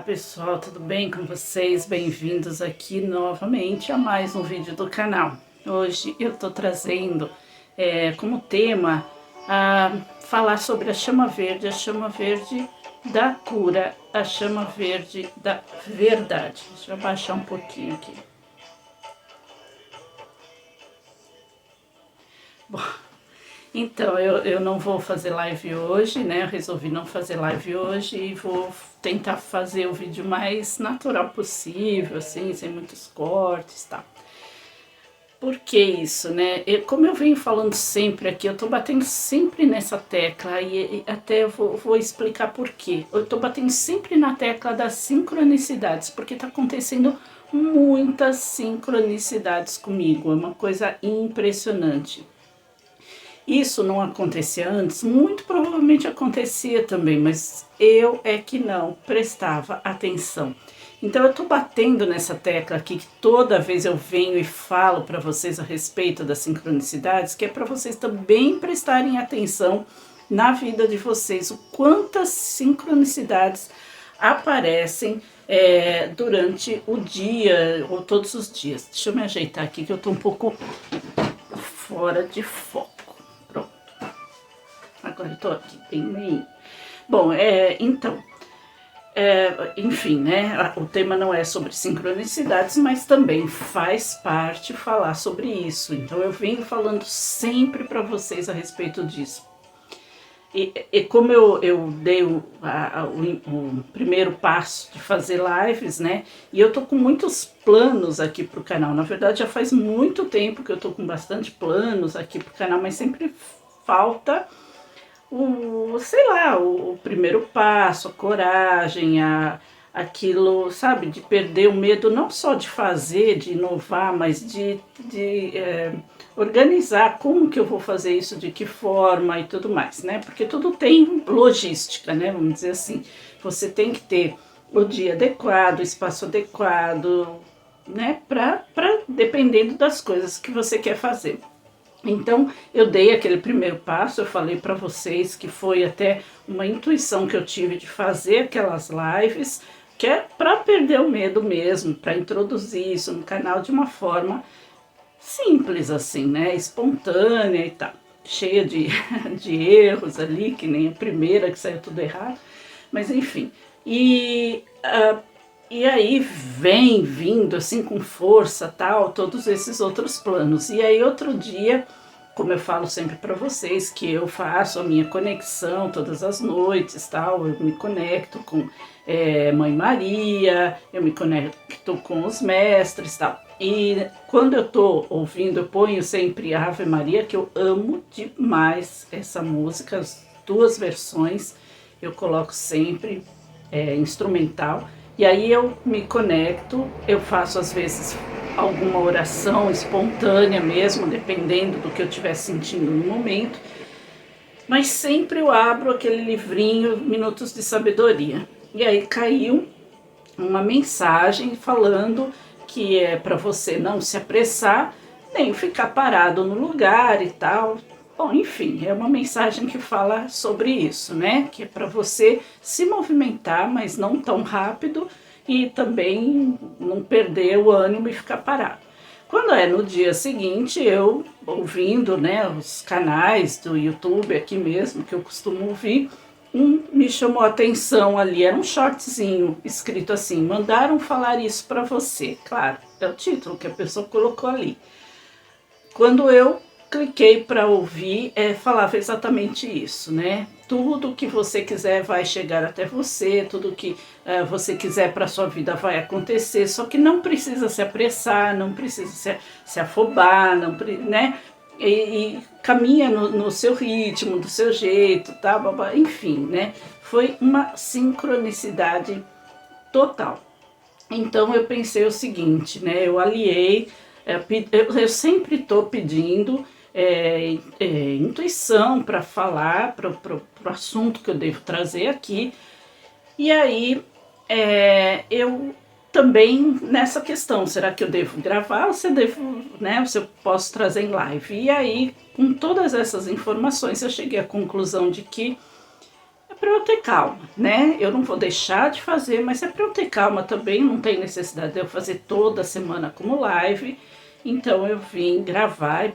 pessoal, tudo bem com vocês? Bem-vindos aqui novamente a mais um vídeo do canal. Hoje eu tô trazendo como tema falar sobre a chama verde da cura, a chama verde da verdade. Deixa eu abaixar um pouquinho aqui. Bom, então, eu não vou fazer live hoje, né? Eu resolvi não fazer live hoje e vou tentar fazer o vídeo mais natural possível, assim, sem muitos cortes, tá? Por que isso, né? Como eu venho falando sempre aqui, eu tô batendo sempre nessa tecla e até eu vou explicar por quê. Eu tô batendo sempre na tecla das sincronicidades, porque tá acontecendo muitas sincronicidades comigo, é uma coisa impressionante. Isso não acontecia antes? Muito provavelmente acontecia também, mas eu é que não prestava atenção. Então eu tô batendo nessa tecla aqui que toda vez eu venho e falo para vocês a respeito das sincronicidades, que é para vocês também prestarem atenção na vida de vocês, o quantas sincronicidades aparecem durante o dia ou todos os dias. Deixa eu me ajeitar aqui que eu tô um pouco fora de foco. Agora eu tô aqui bem meio. Bom, então, enfim, né? O tema não é sobre sincronicidades, mas também faz parte falar sobre isso. Então eu venho falando sempre para vocês a respeito disso. E como eu dei o primeiro passo de fazer lives, né? E eu tô com muitos planos aqui pro canal. Na verdade, já faz muito tempo que eu tô com bastante planos aqui pro canal, mas sempre falta o primeiro passo, a coragem, aquilo, sabe, de perder o medo não só de fazer, de inovar, mas de organizar como que eu vou fazer isso, de que forma e tudo mais, né? Porque tudo tem logística, né? Vamos dizer assim, você tem que ter o dia adequado, o espaço adequado, né? Dependendo das coisas que você quer fazer. Então, eu dei aquele primeiro passo, eu falei para vocês que foi até uma intuição que eu tive de fazer aquelas lives, que é para perder o medo mesmo, para introduzir isso no canal de uma forma simples assim, né, espontânea e tal, cheia de, de erros ali, que nem a primeira que saiu tudo errado, mas enfim. E aí vem vindo assim com força tal, todos esses outros planos. E aí outro dia, como eu falo sempre para vocês, que eu faço a minha conexão todas as noites tal, eu me conecto com Mãe Maria, eu me conecto com os mestres tal. E quando eu tô ouvindo, eu ponho sempre Ave Maria, que eu amo demais essa música, as duas versões eu coloco sempre instrumental. E aí eu me conecto, eu faço às vezes alguma oração espontânea mesmo, dependendo do que eu estiver sentindo no momento, mas sempre eu abro aquele livrinho Minutos de Sabedoria. E aí caiu uma mensagem falando que é para você não se apressar, nem ficar parado no lugar e tal. Bom, enfim, é uma mensagem que fala sobre isso, né? Que é para você se movimentar, mas não tão rápido e também não perder o ânimo e ficar parado. Quando é no dia seguinte, eu ouvindo, né, os canais do YouTube aqui mesmo, que eu costumo ouvir, me chamou a atenção ali, era um shortzinho escrito assim, mandaram falar isso para você. Claro, é o título que a pessoa colocou ali. Quando eu cliquei para ouvir, falava exatamente isso, né? Tudo que você quiser vai chegar até você, tudo que você quiser para sua vida vai acontecer, só que não precisa se apressar, não precisa se afobar, não, né? E caminha no seu ritmo, do seu jeito, tá? Enfim, né? Foi uma sincronicidade total. Então eu pensei o seguinte, né? Eu aliei, eu sempre estou pedindo intuição para falar para o assunto que eu devo trazer aqui. E aí eu também nessa questão, será que eu devo gravar ou se eu devo, né, se eu posso trazer em live? E aí, com todas essas informações, eu cheguei à conclusão de que para eu ter calma, né? Eu não vou deixar de fazer, mas é para eu ter calma também, não tem necessidade de eu fazer toda semana como live. Então eu vim gravar,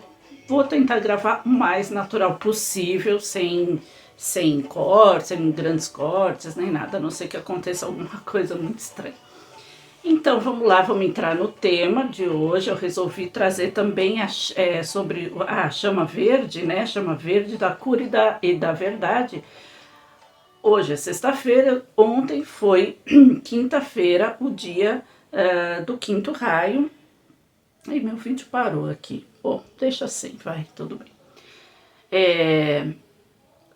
vou tentar gravar o mais natural possível, sem cortes, sem grandes cortes, nem nada, a não ser que aconteça alguma coisa muito estranha. Então vamos lá, vamos entrar no tema de hoje. Eu resolvi trazer também sobre a chama verde, né? Chama verde da cura e da verdade. Hoje é sexta-feira, ontem foi quinta-feira, o dia do quinto raio. Aí meu vídeo parou aqui. Bom, deixa assim, vai, tudo bem.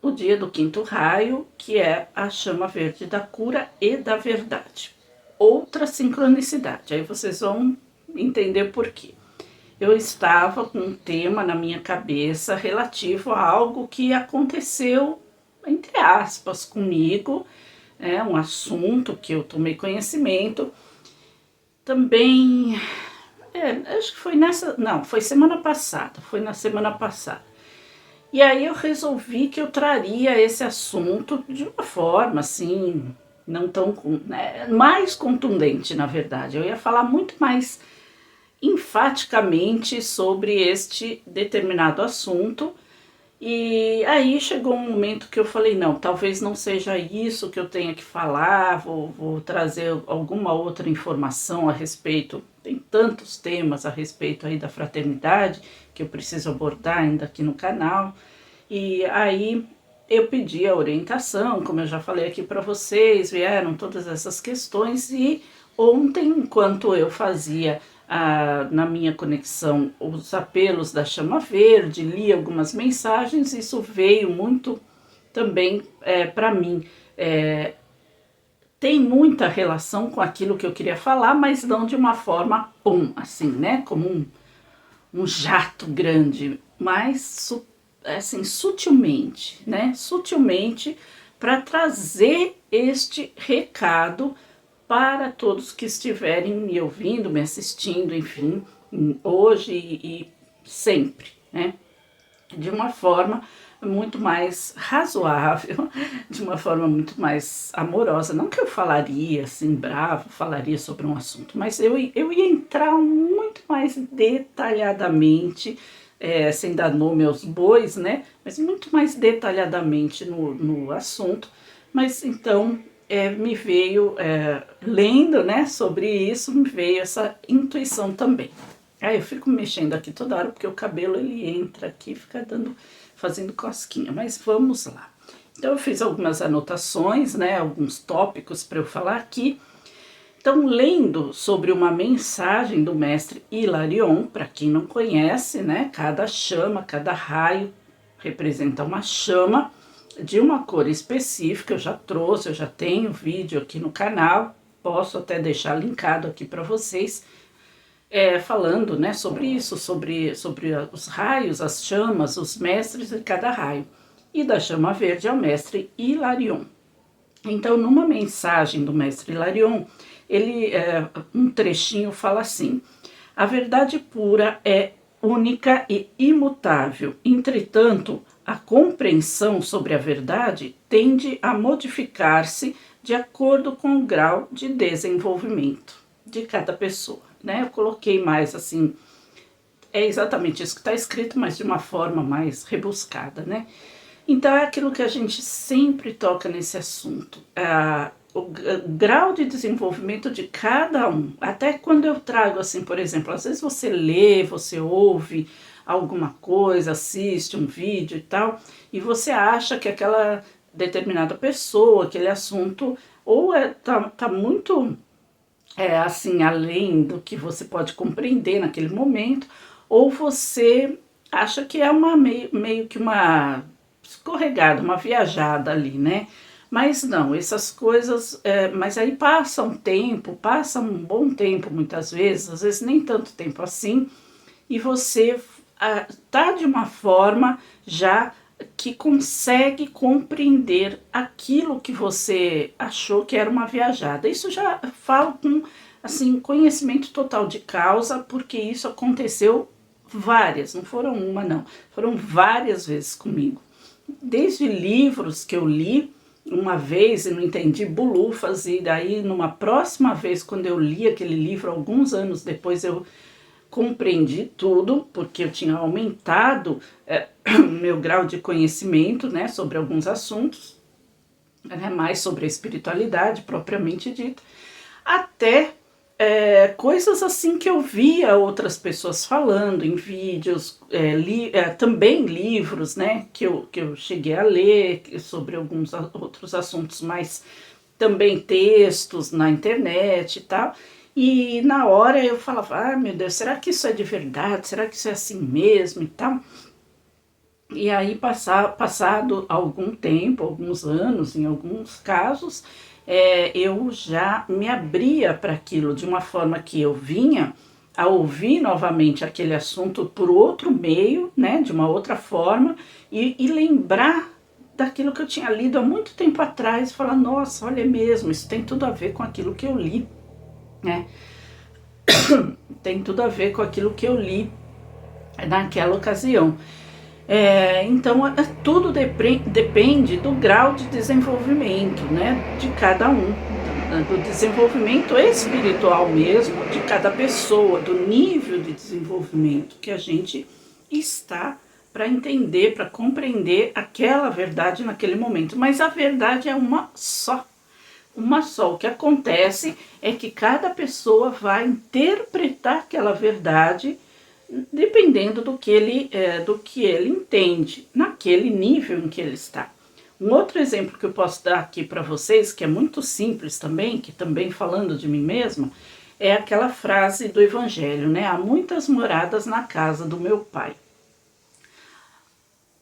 O dia do quinto raio, que é a chama verde da cura e da verdade. Outra sincronicidade, aí vocês vão entender por quê. Eu estava com um tema na minha cabeça relativo a algo que aconteceu, entre aspas, comigo, um assunto que eu tomei conhecimento. Também, acho que foi foi semana passada, foi na semana passada. E aí eu resolvi que eu traria esse assunto de uma forma assim, não tão, mais contundente, na verdade. Eu ia falar muito mais enfaticamente sobre este determinado assunto. E aí chegou um momento que eu falei, não, talvez não seja isso que eu tenha que falar, vou trazer alguma outra informação a respeito. Tem tantos temas a respeito aí da fraternidade que eu preciso abordar ainda aqui no canal. E aí eu pedi a orientação, como eu já falei aqui para vocês, vieram todas essas questões. E ontem, enquanto eu fazia na minha conexão os apelos da chama verde, li algumas mensagens, isso veio muito também para mim. Tem muita relação com aquilo que eu queria falar, mas não de uma forma assim, né? Como um jato grande, mas assim, sutilmente, né? Sutilmente, para trazer este recado para todos que estiverem me ouvindo, me assistindo, enfim, hoje e sempre, né? De uma forma muito mais razoável, de uma forma muito mais amorosa. Não que eu falaria assim, bravo, falaria sobre um assunto, mas eu ia entrar muito mais detalhadamente, sem dar nome aos bois, né? Mas muito mais detalhadamente no assunto. Mas então me veio, lendo, né, sobre isso, me veio essa intuição também. Aí eu fico mexendo aqui toda hora, porque o cabelo ele entra aqui e fica fazendo cosquinha, mas vamos lá. Então eu fiz algumas anotações, né, alguns tópicos para eu falar aqui. Então, lendo sobre uma mensagem do mestre Hilarion, para quem não conhece, né, cada chama, cada raio representa uma chama de uma cor específica. Eu já trouxe, eu já tenho vídeo aqui no canal, posso até deixar linkado aqui para vocês, falando, né, sobre isso, sobre os raios, as chamas, os mestres de cada raio. E da chama verde é o mestre Hilarion. Então, numa mensagem do mestre Hilarion, ele, um trechinho fala assim: a verdade pura é única e imutável. Entretanto, a compreensão sobre a verdade tende a modificar-se de acordo com o grau de desenvolvimento de cada pessoa, né? Eu coloquei mais assim, é exatamente isso que está escrito, mas de uma forma mais rebuscada, né? Então é aquilo que a gente sempre toca nesse assunto, o grau de desenvolvimento de cada um. Até quando eu trago assim, por exemplo, às vezes você lê, você ouve alguma coisa, assiste um vídeo e tal, e você acha que aquela determinada pessoa, aquele assunto, ou tá muito assim, além do que você pode compreender naquele momento, ou você acha que é meio que uma escorregada, uma viajada ali, né? Mas não, essas coisas, mas aí passa um tempo, passa um bom tempo muitas vezes, às vezes nem tanto tempo assim, e você tá de uma forma já que consegue compreender aquilo que você achou que era uma viajada. Isso já falo com assim, conhecimento total de causa, porque isso aconteceu várias, não foram uma não, foram várias vezes comigo. Desde livros que eu li, uma vez e não entendi bulufas, e daí numa próxima vez, quando eu li aquele livro, alguns anos depois, eu compreendi tudo, porque eu tinha aumentado meu grau de conhecimento, né, sobre alguns assuntos, né, mais sobre a espiritualidade propriamente dita, até coisas assim que eu via outras pessoas falando em vídeos, também livros, né, que eu cheguei a ler sobre alguns outros assuntos, mas também textos na internet e tal. E na hora eu falava, ah, meu Deus, será que isso é de verdade? Será que isso é assim mesmo e tal? E aí, passado algum tempo, alguns anos, em alguns casos, eu já me abria para aquilo de uma forma que eu vinha a ouvir novamente aquele assunto por outro meio, né, de uma outra forma, e lembrar daquilo que eu tinha lido há muito tempo atrás, e falar, nossa, olha mesmo, isso tem tudo a ver com aquilo que eu li, né? Tem tudo a ver com aquilo que eu li naquela ocasião. Então, tudo depende do grau de desenvolvimento, né, de cada um, do desenvolvimento espiritual mesmo, de cada pessoa, do nível de desenvolvimento que a gente está para entender, para compreender aquela verdade naquele momento. Mas a verdade é uma só. Uma só. O que acontece é que cada pessoa vai interpretar aquela verdade dependendo do que ele entende, naquele nível em que ele está. Um outro exemplo que eu posso dar aqui para vocês, que é muito simples também, que também falando de mim mesma, é aquela frase do Evangelho, né? Há muitas moradas na casa do meu Pai.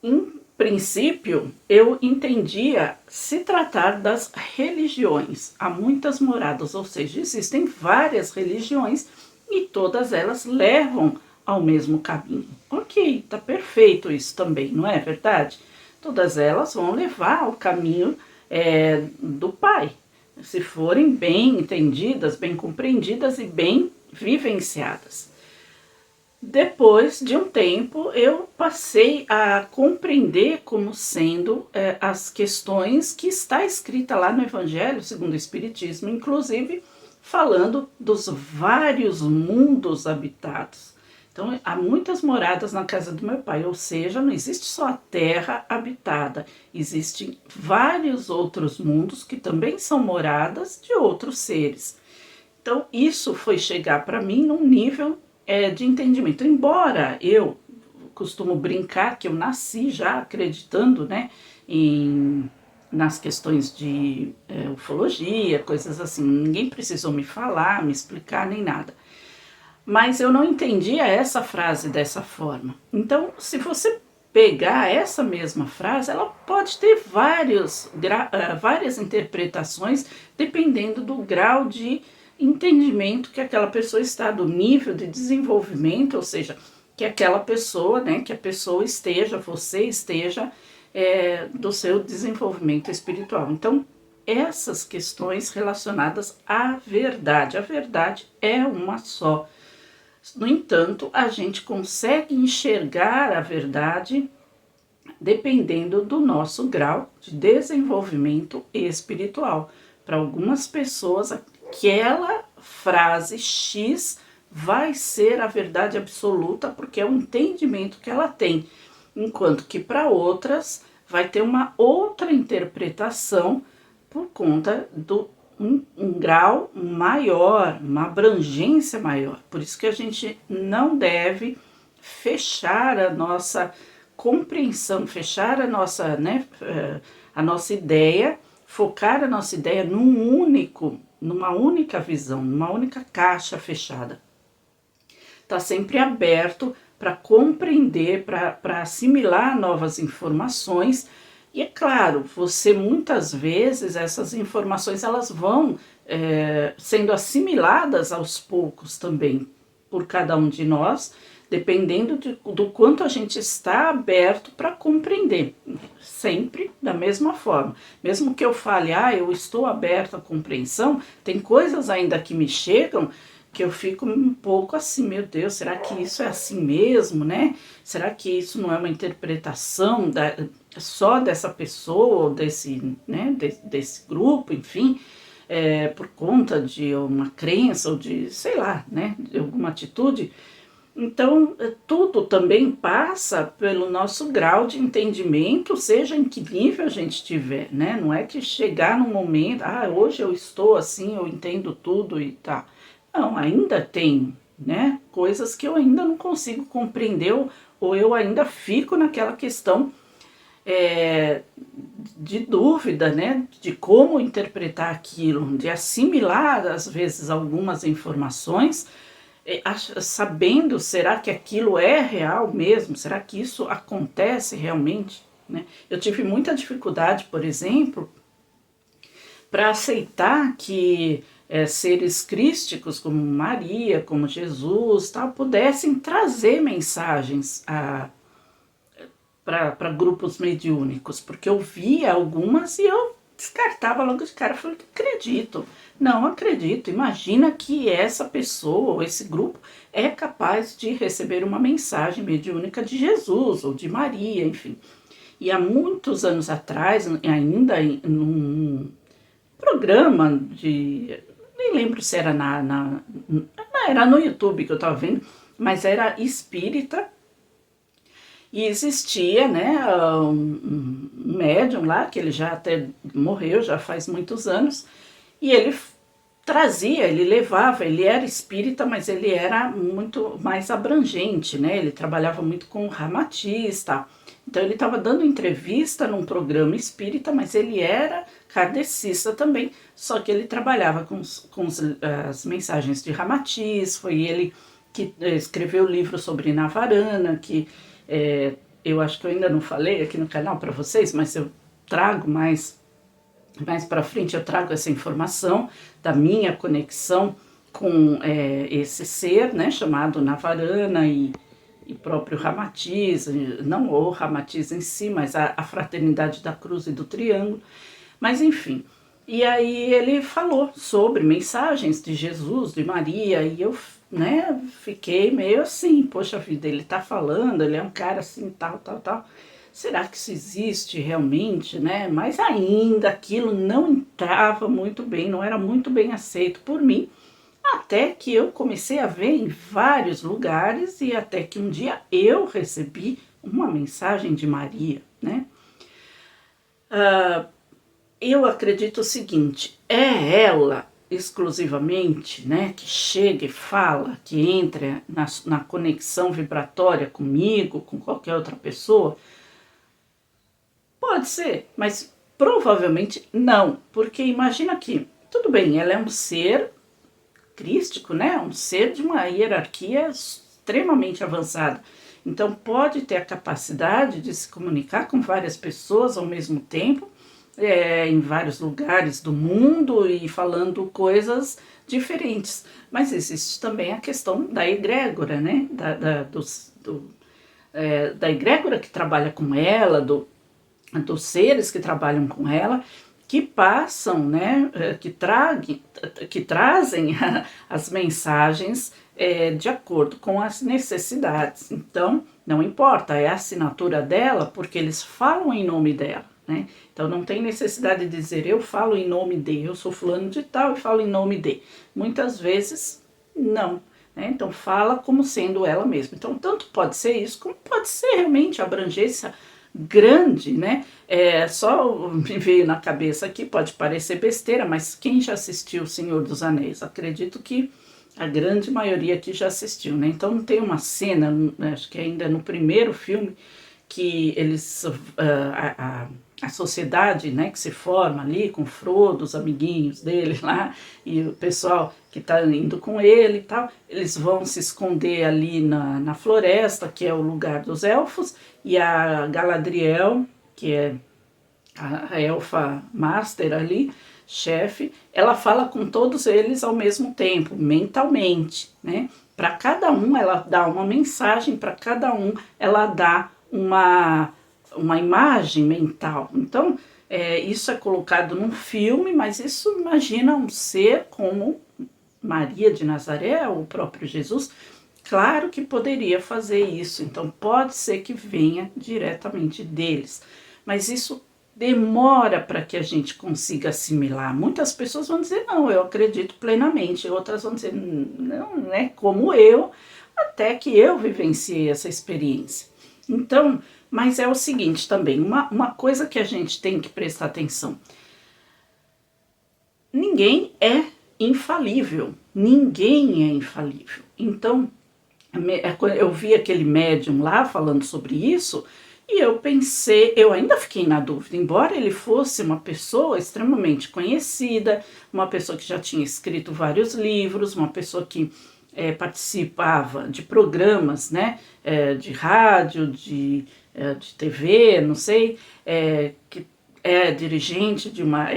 Em princípio, eu entendia se tratar das religiões. Há muitas moradas, ou seja, existem várias religiões e todas elas levam ao mesmo caminho. Ok, tá perfeito isso também, não é verdade? Todas elas vão levar ao caminho do Pai, se forem bem entendidas, bem compreendidas e bem vivenciadas. Depois de um tempo, eu passei a compreender como sendo as questões que está escrita lá no Evangelho segundo o Espiritismo, inclusive falando dos vários mundos habitados. Então, há muitas moradas na casa do meu Pai, ou seja, não existe só a terra habitada, existem vários outros mundos que também são moradas de outros seres. Então, isso foi chegar para mim num nível de entendimento. Embora eu costumo brincar que eu nasci já acreditando, né, nas questões de ufologia, coisas assim, ninguém precisou me falar, me explicar, nem nada. Mas eu não entendia essa frase dessa forma. Então, se você pegar essa mesma frase, ela pode ter várias interpretações, dependendo do grau de entendimento que aquela pessoa está, do nível de desenvolvimento, ou seja, que aquela pessoa, né, que a pessoa esteja, você esteja, do seu desenvolvimento espiritual. Então, essas questões relacionadas à verdade. A verdade é uma só. No entanto, a gente consegue enxergar a verdade dependendo do nosso grau de desenvolvimento espiritual. Para algumas pessoas, aquela frase X vai ser a verdade absoluta porque é o entendimento que ela tem, enquanto que para outras vai ter uma outra interpretação por conta do um grau maior, uma abrangência maior. Por isso que a gente não deve fechar a nossa compreensão, fechar a nossa, a nossa ideia, focar a nossa ideia numa única visão, numa única caixa fechada. Está sempre aberto para compreender, para assimilar novas informações. E é claro, você muitas vezes, essas informações elas vão sendo assimiladas aos poucos também por cada um de nós, dependendo do quanto a gente está aberto para compreender, sempre da mesma forma. Mesmo que eu fale, eu estou aberto à compreensão, tem coisas ainda que me chegam que eu fico um pouco assim, meu Deus, será que isso é assim mesmo, né? Será que isso não é uma interpretação só dessa pessoa, ou desse, né, desse grupo, enfim, por conta de uma crença ou de, sei lá, né, de alguma atitude? Então, tudo também passa pelo nosso grau de entendimento, seja em que nível a gente estiver, né? Não é que chegar num momento, hoje eu estou assim, eu entendo tudo e tá. Não, ainda tem, né? Coisas que eu ainda não consigo compreender, ou eu ainda fico naquela questão é, de dúvida, né? De como interpretar aquilo, de assimilar, às vezes, algumas informações sabendo, será que aquilo é real mesmo? Será que isso acontece realmente? Né? Eu tive muita dificuldade, por exemplo, para aceitar que seres crísticos como Maria, como Jesus, tal, pudessem trazer mensagens para grupos mediúnicos, porque eu via algumas e eu descartava logo de cara, falei, acredito, não acredito, imagina que essa pessoa ou esse grupo é capaz de receber uma mensagem mediúnica de Jesus ou de Maria, enfim. E há muitos anos atrás, ainda num programa de, nem lembro se era era no YouTube que eu estava vendo, mas era espírita, e existia, né, um médium lá, que ele já até morreu, já faz muitos anos, e ele trazia, ele levava, ele era espírita, mas ele era muito mais abrangente, né, ele trabalhava muito com ramatiz, tá? Então ele estava dando entrevista num programa espírita, mas ele era kardecista também, só que ele trabalhava com as mensagens de ramatiz, foi ele que escreveu o livro sobre Navarana, que eu acho que eu ainda não falei aqui no canal para vocês, mas eu trago mais para frente, eu trago essa informação da minha conexão com esse ser, né, chamado Navarana e próprio Ramatiz, não o Ramatiz em si, mas a Fraternidade da Cruz e do Triângulo, mas enfim. E aí ele falou sobre mensagens de Jesus, de Maria, e eu, né, fiquei meio assim, poxa vida, ele tá falando, ele é um cara assim, tal, tal, tal. Será que isso existe realmente, né? Mas ainda aquilo não entrava muito bem, não era muito bem aceito por mim, até que eu comecei a ver em vários lugares e até que um dia eu recebi uma mensagem de Maria, né? Eu acredito o seguinte, é ela exclusivamente, né, que chega e fala, que entra na conexão vibratória comigo, com qualquer outra pessoa? Pode ser, mas provavelmente não, porque imagina que, tudo bem, ela é um ser crístico, né, um ser de uma hierarquia extremamente avançada, então pode ter a capacidade de se comunicar com várias pessoas ao mesmo tempo, em vários lugares do mundo e falando coisas diferentes. Mas existe também a questão da egrégora, né? Da egrégora que trabalha com ela, dos seres que trabalham com ela, que passam, né? Que trazem as mensagens de acordo com as necessidades. Então, não importa, é a assinatura dela, porque eles falam em nome dela. Né? Então não tem necessidade de dizer eu falo em nome de, eu sou fulano de tal e falo em nome de. Muitas vezes não. Né? Então fala como sendo ela mesma. Então tanto pode ser isso, como pode ser realmente a abrangência grande, né? Só me veio na cabeça aqui, pode parecer besteira, mas quem já assistiu O Senhor dos Anéis? Acredito que a grande maioria aqui já assistiu, né? Então tem uma cena, acho que ainda no primeiro filme, que eles a sociedade, né, que se forma ali com Frodo, os amiguinhos dele lá, e o pessoal que está indo com ele e tal, eles vão se esconder ali na floresta, que é o lugar dos elfos, e a Galadriel, que é a elfa master ali, chefe, ela fala com todos eles ao mesmo tempo, mentalmente, né? Para cada um ela dá uma mensagem, para cada um ela dá uma imagem mental. Então, isso é colocado num filme, mas isso imagina um ser como Maria de Nazaré, o próprio Jesus, claro que poderia fazer isso, então pode ser que venha diretamente deles, mas isso demora para que a gente consiga assimilar. Muitas pessoas vão dizer, não, eu acredito plenamente, outras vão dizer, não é como eu, até que eu vivenciei essa experiência. Então, mas é o seguinte também, uma coisa que a gente tem que prestar atenção, ninguém é infalível, ninguém é infalível. Então, eu vi aquele médium lá falando sobre isso e eu pensei, eu ainda fiquei na dúvida, embora ele fosse uma pessoa extremamente conhecida, uma pessoa que já tinha escrito vários livros, uma pessoa que participava de programas, né, de rádio, de TV, não sei, que dirigente de uma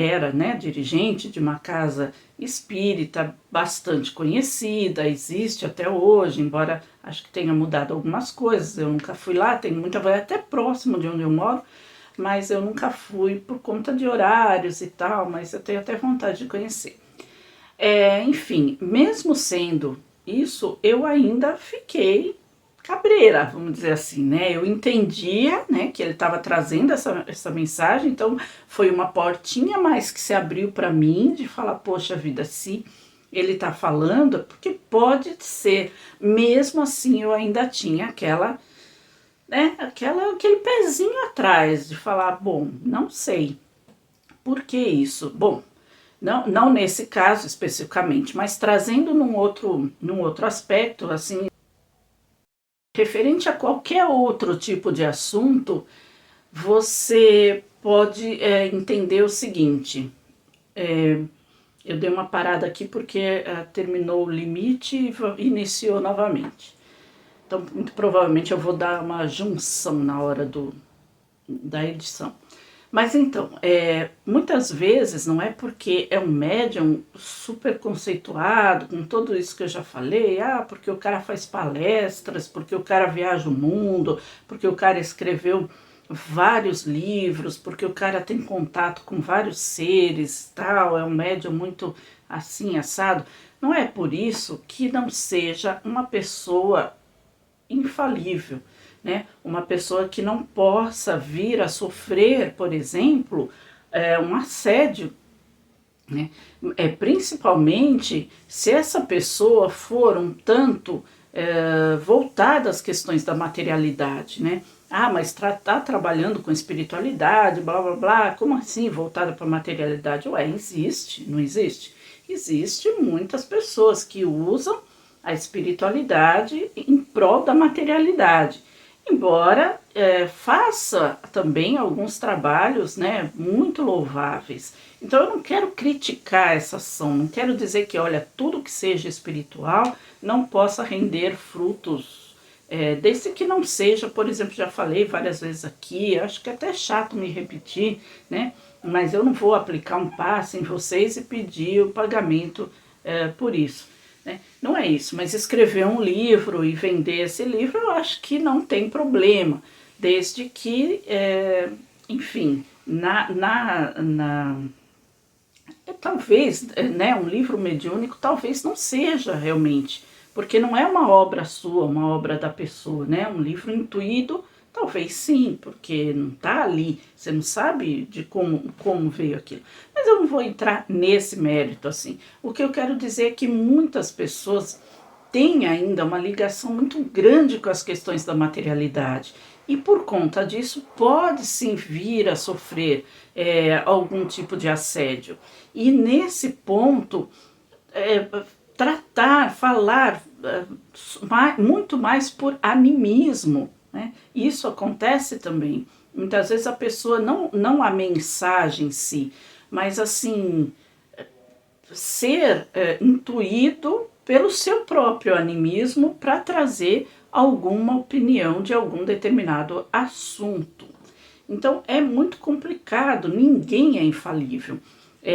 dirigente de uma casa espírita bastante conhecida, existe até hoje, embora acho que tenha mudado algumas coisas. Eu nunca fui lá, tem muita, vai até próximo de onde eu moro, mas eu nunca fui por conta de horários e tal, mas eu tenho até vontade de conhecer. Enfim, mesmo sendo isso, eu ainda fiquei cabreira, vamos dizer assim, né? Eu entendia, né, que ele estava trazendo essa mensagem, então foi uma portinha mais que se abriu para mim de falar, poxa vida, se ele está falando, porque pode ser. Mesmo assim, eu ainda tinha aquele pezinho atrás de falar, bom, não sei. Por que isso? Bom, não nesse caso especificamente, mas trazendo num outro aspecto, assim, referente a qualquer outro tipo de assunto, você pode entender o seguinte. Eu dei uma parada aqui porque terminou o limite e iniciou novamente. Então, muito provavelmente eu vou dar uma junção na hora da edição. Mas então, muitas vezes não é porque é um médium super conceituado, com tudo isso que eu já falei, porque o cara faz palestras, porque o cara viaja o mundo, porque o cara escreveu vários livros, porque o cara tem contato com vários seres, tal, é um médium muito assim, assado. Não é por isso que não seja uma pessoa infalível, né? Uma pessoa que não possa vir a sofrer, por exemplo, um assédio, né? Principalmente se essa pessoa for um tanto voltada às questões da materialidade, né? Mas tá trabalhando com espiritualidade, blá blá blá, como assim voltada para a materialidade? Ué, existe, não existe? Existe muitas pessoas que usam a espiritualidade em prol da materialidade, embora faça também alguns trabalhos, né, muito louváveis. Então eu não quero criticar essa ação, não quero dizer que, olha, tudo que seja espiritual não possa render frutos, desde que não seja, por exemplo, já falei várias vezes aqui, acho que é até chato me repetir, né, mas eu não vou aplicar um passe em vocês e pedir o pagamento por isso. Não é isso, mas escrever um livro e vender esse livro, eu acho que não tem problema, desde que, enfim, talvez, né, um livro mediúnico talvez não seja realmente, porque não é uma obra sua, uma obra da pessoa, né, um livro intuído, talvez sim, porque não está ali, você não sabe de como veio aquilo. Mas eu não vou entrar nesse mérito assim. O que eu quero dizer é que muitas pessoas têm ainda uma ligação muito grande com as questões da materialidade. E por conta disso pode sim vir a sofrer algum tipo de assédio. E nesse ponto, falar muito mais por animismo, né? Isso acontece também. Muitas vezes a pessoa, não a mensagem em si, mas assim, ser intuído pelo seu próprio animismo para trazer alguma opinião de algum determinado assunto. Então é muito complicado, ninguém é infalível.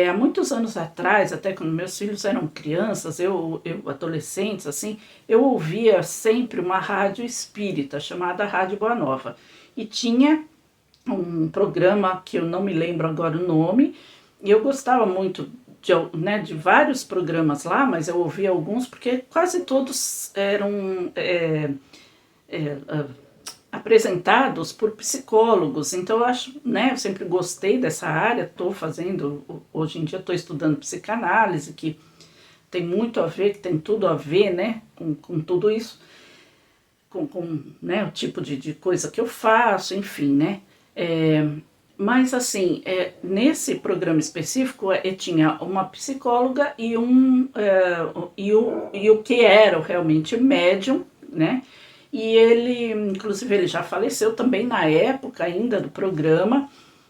Há muitos anos atrás, até quando meus filhos eram crianças, eu adolescentes, assim, eu ouvia sempre uma rádio espírita chamada Rádio Boa Nova. E tinha um programa que eu não me lembro agora o nome, e eu gostava muito de vários programas lá, mas eu ouvi alguns porque quase todos eram apresentados por psicólogos. Então eu acho, né, eu sempre gostei dessa área, estou fazendo, hoje em dia estou estudando psicanálise, que tem muito a ver, que tem tudo a ver, né, com tudo isso, com né, o tipo de coisa que eu faço, enfim, né. Mas assim, nesse programa específico, tinha uma psicóloga e o que era realmente médium, né? E ele, inclusive, ele já faleceu também na época ainda do programa.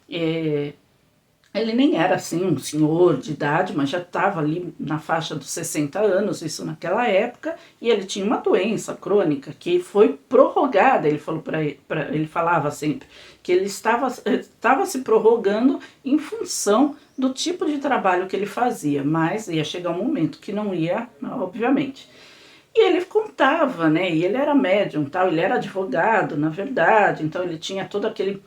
Ele nem era assim um senhor de idade, mas já estava ali na faixa dos 60 anos, isso naquela época, e ele tinha uma doença crônica que foi prorrogada. Ele falou ele falava sempre que ele estava se prorrogando em função do tipo de trabalho que ele fazia, mas ia chegar um momento que não ia, obviamente. E ele contava, né? E ele era médium, tal, ele era advogado, na verdade, então ele tinha todo aquele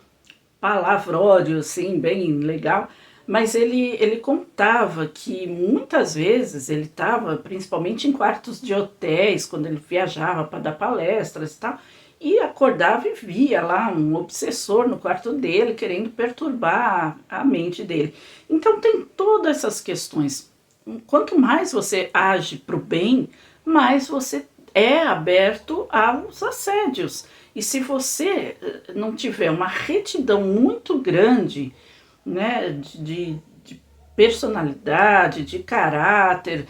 palavrório, assim, bem legal, mas ele contava que muitas vezes ele estava, principalmente em quartos de hotéis, quando ele viajava para dar palestras e tal, e acordava e via lá um obsessor no quarto dele, querendo perturbar a mente dele. Então tem todas essas questões. Quanto mais você age para o bem, mais você é aberto aos assédios. E se você não tiver uma retidão muito grande, né, de personalidade, de caráter,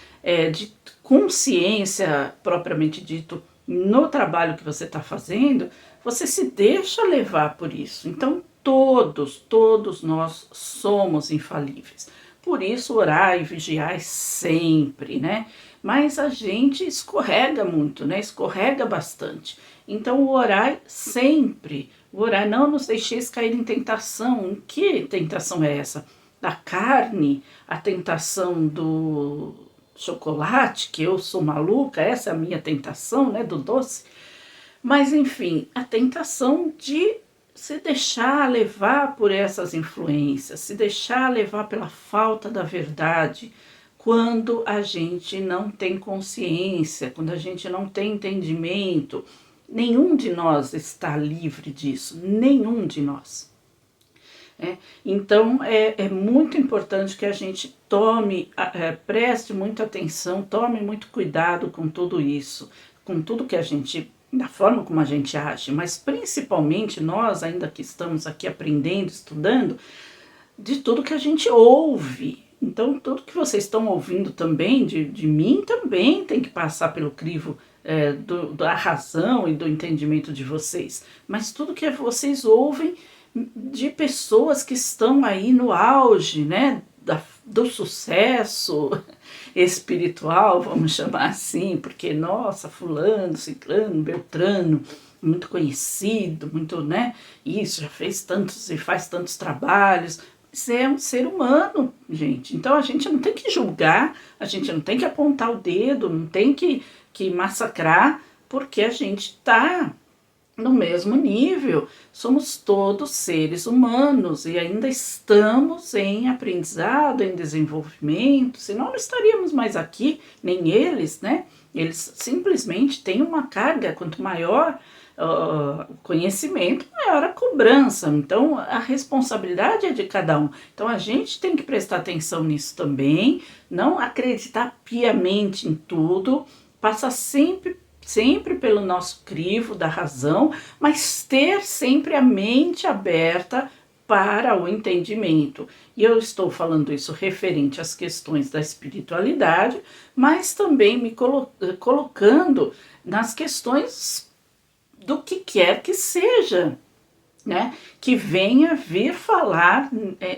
de consciência propriamente dito no trabalho que você está fazendo, você se deixa levar por isso. Então todos nós somos infalíveis. Por isso orai e vigiai sempre, né? Mas a gente escorrega muito, né? Escorrega bastante. Então o orai sempre, o orai, não nos deixeis cair em tentação. Que tentação é essa? Da carne, a tentação do chocolate, que eu sou maluca, essa é a minha tentação, né, do doce. Mas enfim, a tentação de se deixar levar por essas influências, se deixar levar pela falta da verdade, quando a gente não tem consciência, quando a gente não tem entendimento. Nenhum de nós está livre disso, nenhum de nós. Então é muito importante que a gente preste muita atenção, tome muito cuidado com tudo isso, com tudo que a gente, da forma como a gente age, mas principalmente nós, ainda que estamos aqui aprendendo, estudando, de tudo que a gente ouve. Então tudo que vocês estão ouvindo também, de mim, também tem que passar pelo crivo da razão e do entendimento de vocês. Mas tudo que vocês ouvem de pessoas que estão aí no auge, né, do sucesso espiritual, vamos chamar assim, porque, nossa, fulano, ciclano, beltrano, muito conhecido, muito, né, isso, já fez tantos e faz tantos trabalhos. Você é um ser humano, gente. Então a gente não tem que julgar, a gente não tem que apontar o dedo, não tem que massacrar, porque a gente está no mesmo nível. Somos todos seres humanos e ainda estamos em aprendizado, em desenvolvimento, senão não estaríamos mais aqui, nem eles, né? Eles simplesmente têm uma carga, quanto maior o conhecimento, maior a cobrança. Então a responsabilidade é de cada um. Então a gente tem que prestar atenção nisso também, não acreditar piamente em tudo, passar sempre pelo nosso crivo da razão, mas ter sempre a mente aberta para o entendimento. E eu estou falando isso referente às questões da espiritualidade, mas também me colocando nas questões do que quer que seja, né? Que venha vir falar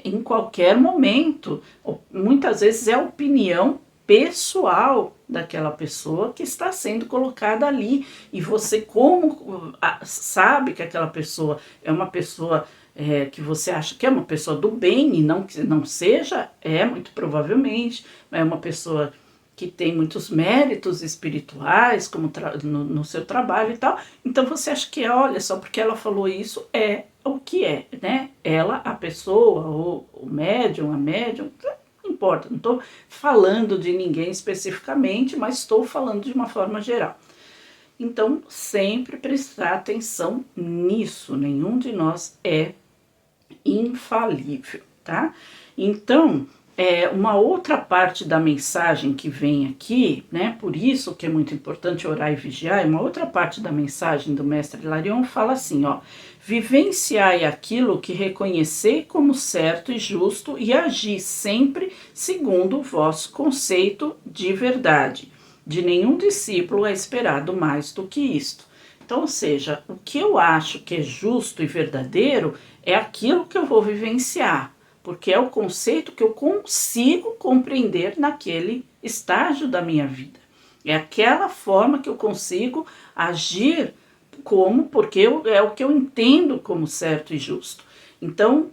em qualquer momento. Muitas vezes é a opinião pessoal daquela pessoa que está sendo colocada ali, e você, como sabe que aquela pessoa é uma pessoa que você acha que é uma pessoa do bem, e não que não seja, muito provavelmente é uma pessoa que tem muitos méritos espirituais como no seu trabalho e tal. Então você acha que, olha, só porque ela falou isso, é o que é, né? Ela, a pessoa, ou o médium, a médium, importa, não estou falando de ninguém especificamente, mas estou falando de uma forma geral. Então, sempre prestar atenção nisso, nenhum de nós é infalível, tá? Então, uma outra parte da mensagem que vem aqui, né, por isso que é muito importante orar e vigiar, uma outra parte da mensagem do Mestre Hilarion fala assim, ó, vivenciai aquilo que reconhecei como certo e justo e agi sempre segundo o vosso conceito de verdade. De nenhum discípulo é esperado mais do que isto. Então, ou seja, o que eu acho que é justo e verdadeiro é aquilo que eu vou vivenciar, porque é o conceito que eu consigo compreender naquele estágio da minha vida. É aquela forma que eu consigo agir porque é o que eu entendo como certo e justo. Então,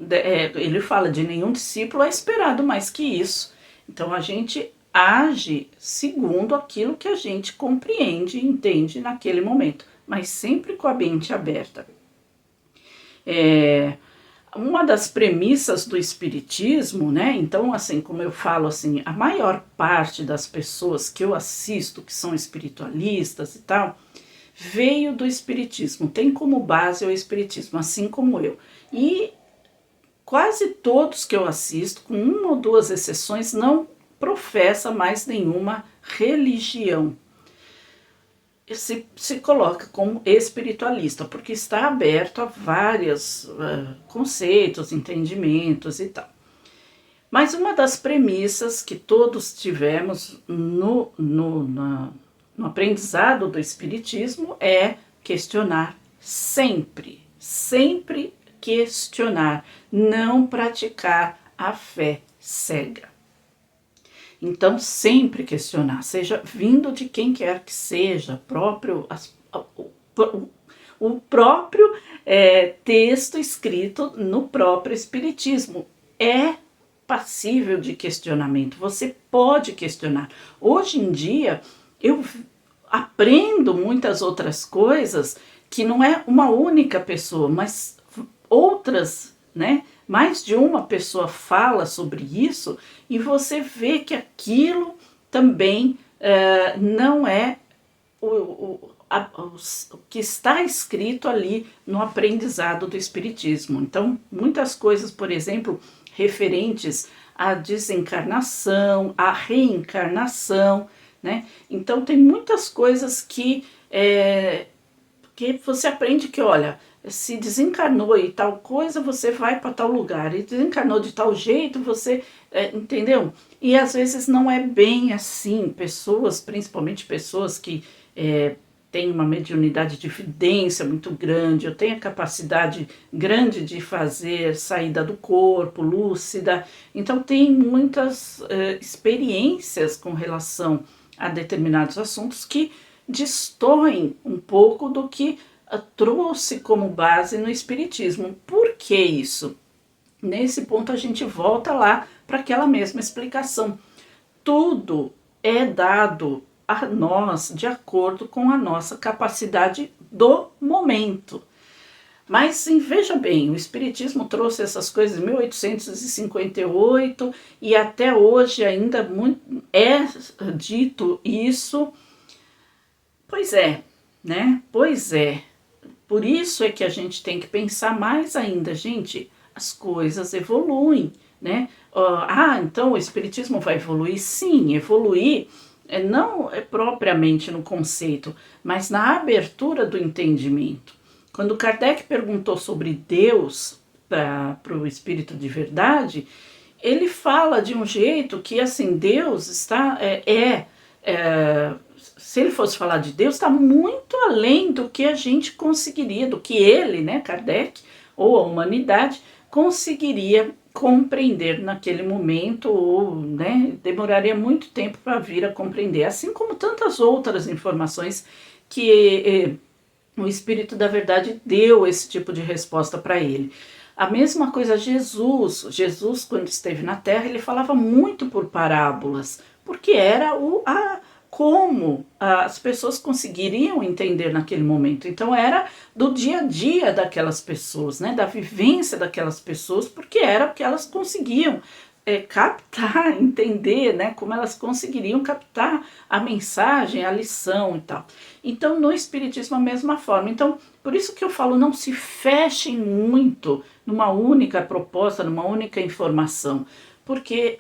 ele fala de nenhum discípulo é esperado mais que isso. Então, a gente age segundo aquilo que a gente compreende e entende naquele momento, mas sempre com a mente aberta. Uma das premissas do espiritismo, né? Então, assim, como eu falo, assim, a maior parte das pessoas que eu assisto, que são espiritualistas e tal, veio do espiritismo, tem como base o espiritismo, assim como eu. E quase todos que eu assisto, com uma ou duas exceções, não professa mais nenhuma religião. Se coloca como espiritualista, porque está aberto a vários conceitos, entendimentos e tal. Mas uma das premissas que todos tivemos no aprendizado do espiritismo é questionar sempre, sempre questionar, não praticar a fé cega. Então, sempre questionar, seja vindo de quem quer que seja, o próprio texto escrito no próprio Espiritismo é passível de questionamento, você pode questionar. Hoje em dia, eu aprendo muitas outras coisas que não é uma única pessoa, mas outras, né? Mais de uma pessoa fala sobre isso e você vê que aquilo também não é o que está escrito ali no aprendizado do Espiritismo. Então, muitas coisas, por exemplo, referentes à desencarnação, à reencarnação, né? Então, tem muitas coisas que você aprende que, olha, se desencarnou e tal coisa, você vai para tal lugar, e desencarnou de tal jeito, você, entendeu? E às vezes não é bem assim, principalmente pessoas que têm uma mediunidade de evidência muito grande, eu tenho a capacidade grande de fazer saída do corpo, lúcida, então tem muitas experiências com relação a determinados assuntos que destoem um pouco do que trouxe como base no Espiritismo. Por que isso? Nesse ponto a gente volta lá para aquela mesma explicação. Tudo é dado a nós de acordo com a nossa capacidade do momento. Mas veja bem, o Espiritismo trouxe essas coisas em 1858 e até hoje ainda é dito isso. Pois é, né? Pois é. Por isso é que a gente tem que pensar mais ainda, gente, as coisas evoluem, né? Então o Espiritismo vai evoluir? Sim, evoluir não é propriamente no conceito, mas na abertura do entendimento. Quando Kardec perguntou sobre Deus para o Espírito de Verdade, ele fala de um jeito que, assim, Deus está... se ele fosse falar de Deus, está muito além do que a gente conseguiria, do que ele, né, Kardec, ou a humanidade, conseguiria compreender naquele momento, ou, né, demoraria muito tempo para vir a compreender, assim como tantas outras informações que o Espírito da Verdade deu esse tipo de resposta para ele. A mesma coisa Jesus, quando esteve na Terra, ele falava muito por parábolas, porque era como as pessoas conseguiriam entender naquele momento. Então era do dia a dia daquelas pessoas, né, da vivência daquelas pessoas, porque era o que elas conseguiam captar, entender, né, como elas conseguiriam captar a mensagem, a lição e tal. Então, no Espiritismo, a mesma forma. Então, por isso que eu falo, não se fechem muito numa única proposta, numa única informação, porque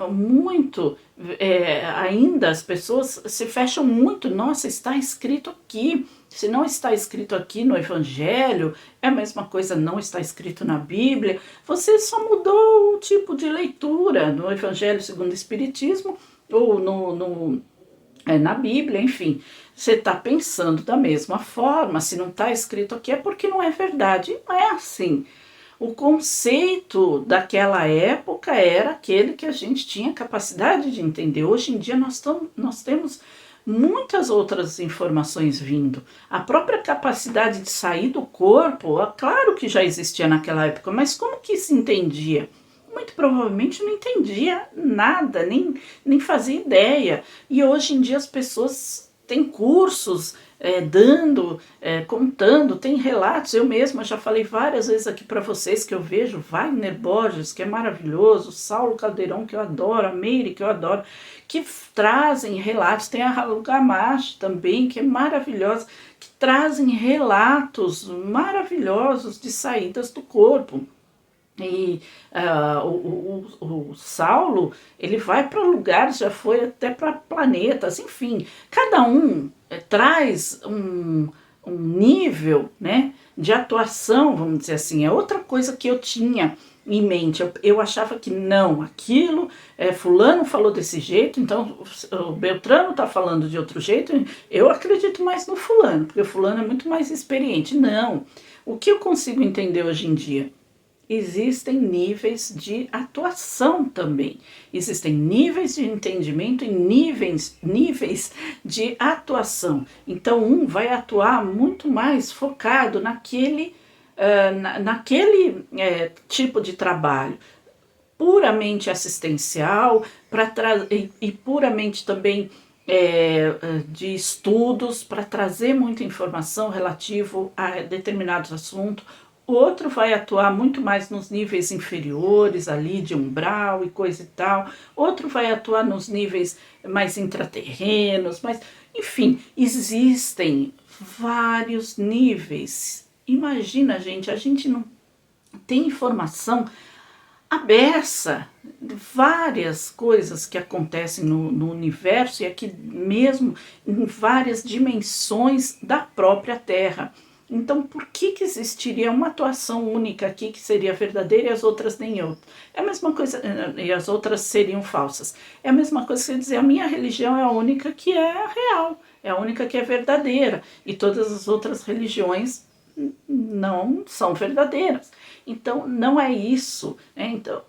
ainda as pessoas se fecham muito. Nossa, está escrito aqui. Se não está escrito aqui no Evangelho, é a mesma coisa, não está escrito na Bíblia. Você só mudou o tipo de leitura no Evangelho segundo o Espiritismo ou na Bíblia, enfim. Você está pensando da mesma forma. Se não está escrito aqui é porque não é verdade. Não é assim. O conceito daquela época era aquele que a gente tinha capacidade de entender. Hoje em dia nós temos muitas outras informações vindo. A própria capacidade de sair do corpo, claro que já existia naquela época, mas como que se entendia? Muito provavelmente não entendia nada, nem fazia ideia. E hoje em dia as pessoas têm cursos contando, tem relatos. Eu mesma já falei várias vezes aqui para vocês que eu vejo Wagner Borges, que é maravilhoso, Saulo Caldeirão, que eu adoro, a Meire, que eu adoro, que trazem relatos. Tem a Halu Gamache também, que é maravilhosa, que trazem relatos maravilhosos de saídas do corpo. E o Saulo, ele vai para lugares, já foi até para planetas, enfim, cada um traz um nível, né, de atuação, vamos dizer assim. É outra coisa que eu tinha em mente. Eu achava que não, aquilo, fulano falou desse jeito, então o Beltrano está falando de outro jeito, eu acredito mais no fulano, porque o fulano é muito mais experiente. Não, o que eu consigo entender hoje em dia? Existem níveis de atuação também. Existem níveis de entendimento e níveis de atuação. Então, um vai atuar muito mais focado naquele tipo de trabalho, puramente assistencial, e puramente também de estudos, para trazer muita informação relativo a determinados assuntos. Outro vai atuar muito mais nos níveis inferiores, ali de umbral e coisa e tal. Outro vai atuar nos níveis mais intraterrenos, mas, enfim, existem vários níveis. Imagina, gente, a gente não tem informação aberta de várias coisas que acontecem no universo e aqui mesmo em várias dimensões da própria Terra. Então, por que existiria uma atuação única aqui que seria verdadeira e as outras nem outra? É a mesma coisa, e as outras seriam falsas. É a mesma coisa que você dizer, a minha religião é a única que é real, é a única que é verdadeira, e todas as outras religiões não são verdadeiras. Então, não é isso, né? Então,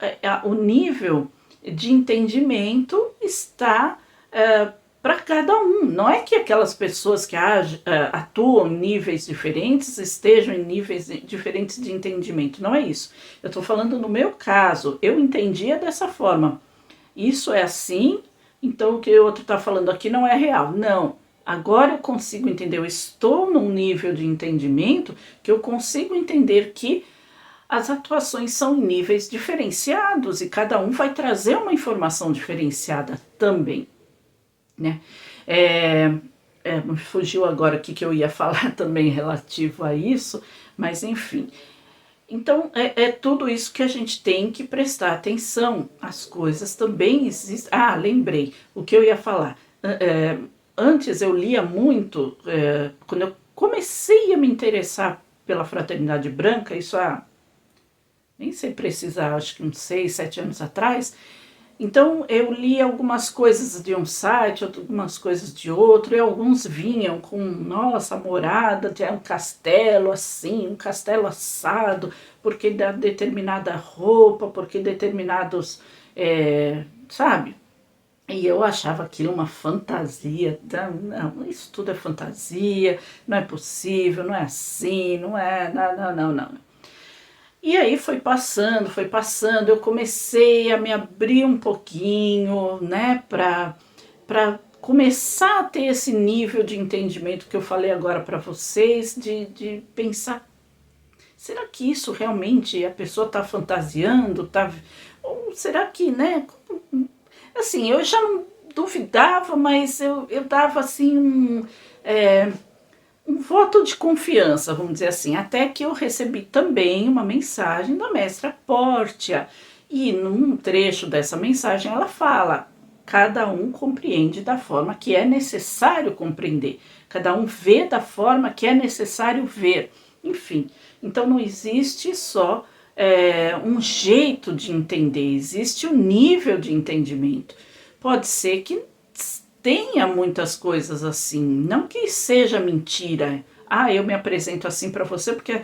o nível de entendimento está para cada um. Não é que aquelas pessoas que atuam em níveis diferentes estejam em níveis diferentes de entendimento. Não é isso. Eu estou falando no meu caso. Eu entendia dessa forma. Isso é assim, então o que o outro está falando aqui não é real. Não. Agora eu consigo entender. Eu estou num nível de entendimento que eu consigo entender que as atuações são em níveis diferenciados e cada um vai trazer uma informação diferenciada também, né? Me fugiu agora o que eu ia falar também relativo a isso, mas enfim. Então, é tudo isso que a gente tem que prestar atenção. As coisas também existem. Ah, lembrei o que eu ia falar. Antes eu lia muito, quando eu comecei a me interessar pela Fraternidade Branca, isso nem sei precisar, acho que uns 6, 7 anos atrás. Então eu li algumas coisas de um site, algumas coisas de outro, e alguns vinham com, nossa, a morada é um castelo assim, um castelo assado, porque dá determinada roupa, porque determinados, sabe? E eu achava aquilo uma fantasia. Não, isso tudo é fantasia, não é possível, não é assim, não é, não. E aí foi passando, eu comecei a me abrir um pouquinho, né, para começar a ter esse nível de entendimento que eu falei agora para vocês, de pensar, será que isso realmente a pessoa está fantasiando, ou será que, né? Assim, eu já não duvidava, mas eu dava assim um voto de confiança, vamos dizer assim, até que eu recebi também uma mensagem da mestra Pórtia, e num trecho dessa mensagem ela fala: cada um compreende da forma que é necessário compreender, cada um vê da forma que é necessário ver, enfim. Então não existe só um jeito de entender, existe um nível de entendimento. Pode ser que tenha muitas coisas assim, não que seja mentira. Ah, eu me apresento assim para você porque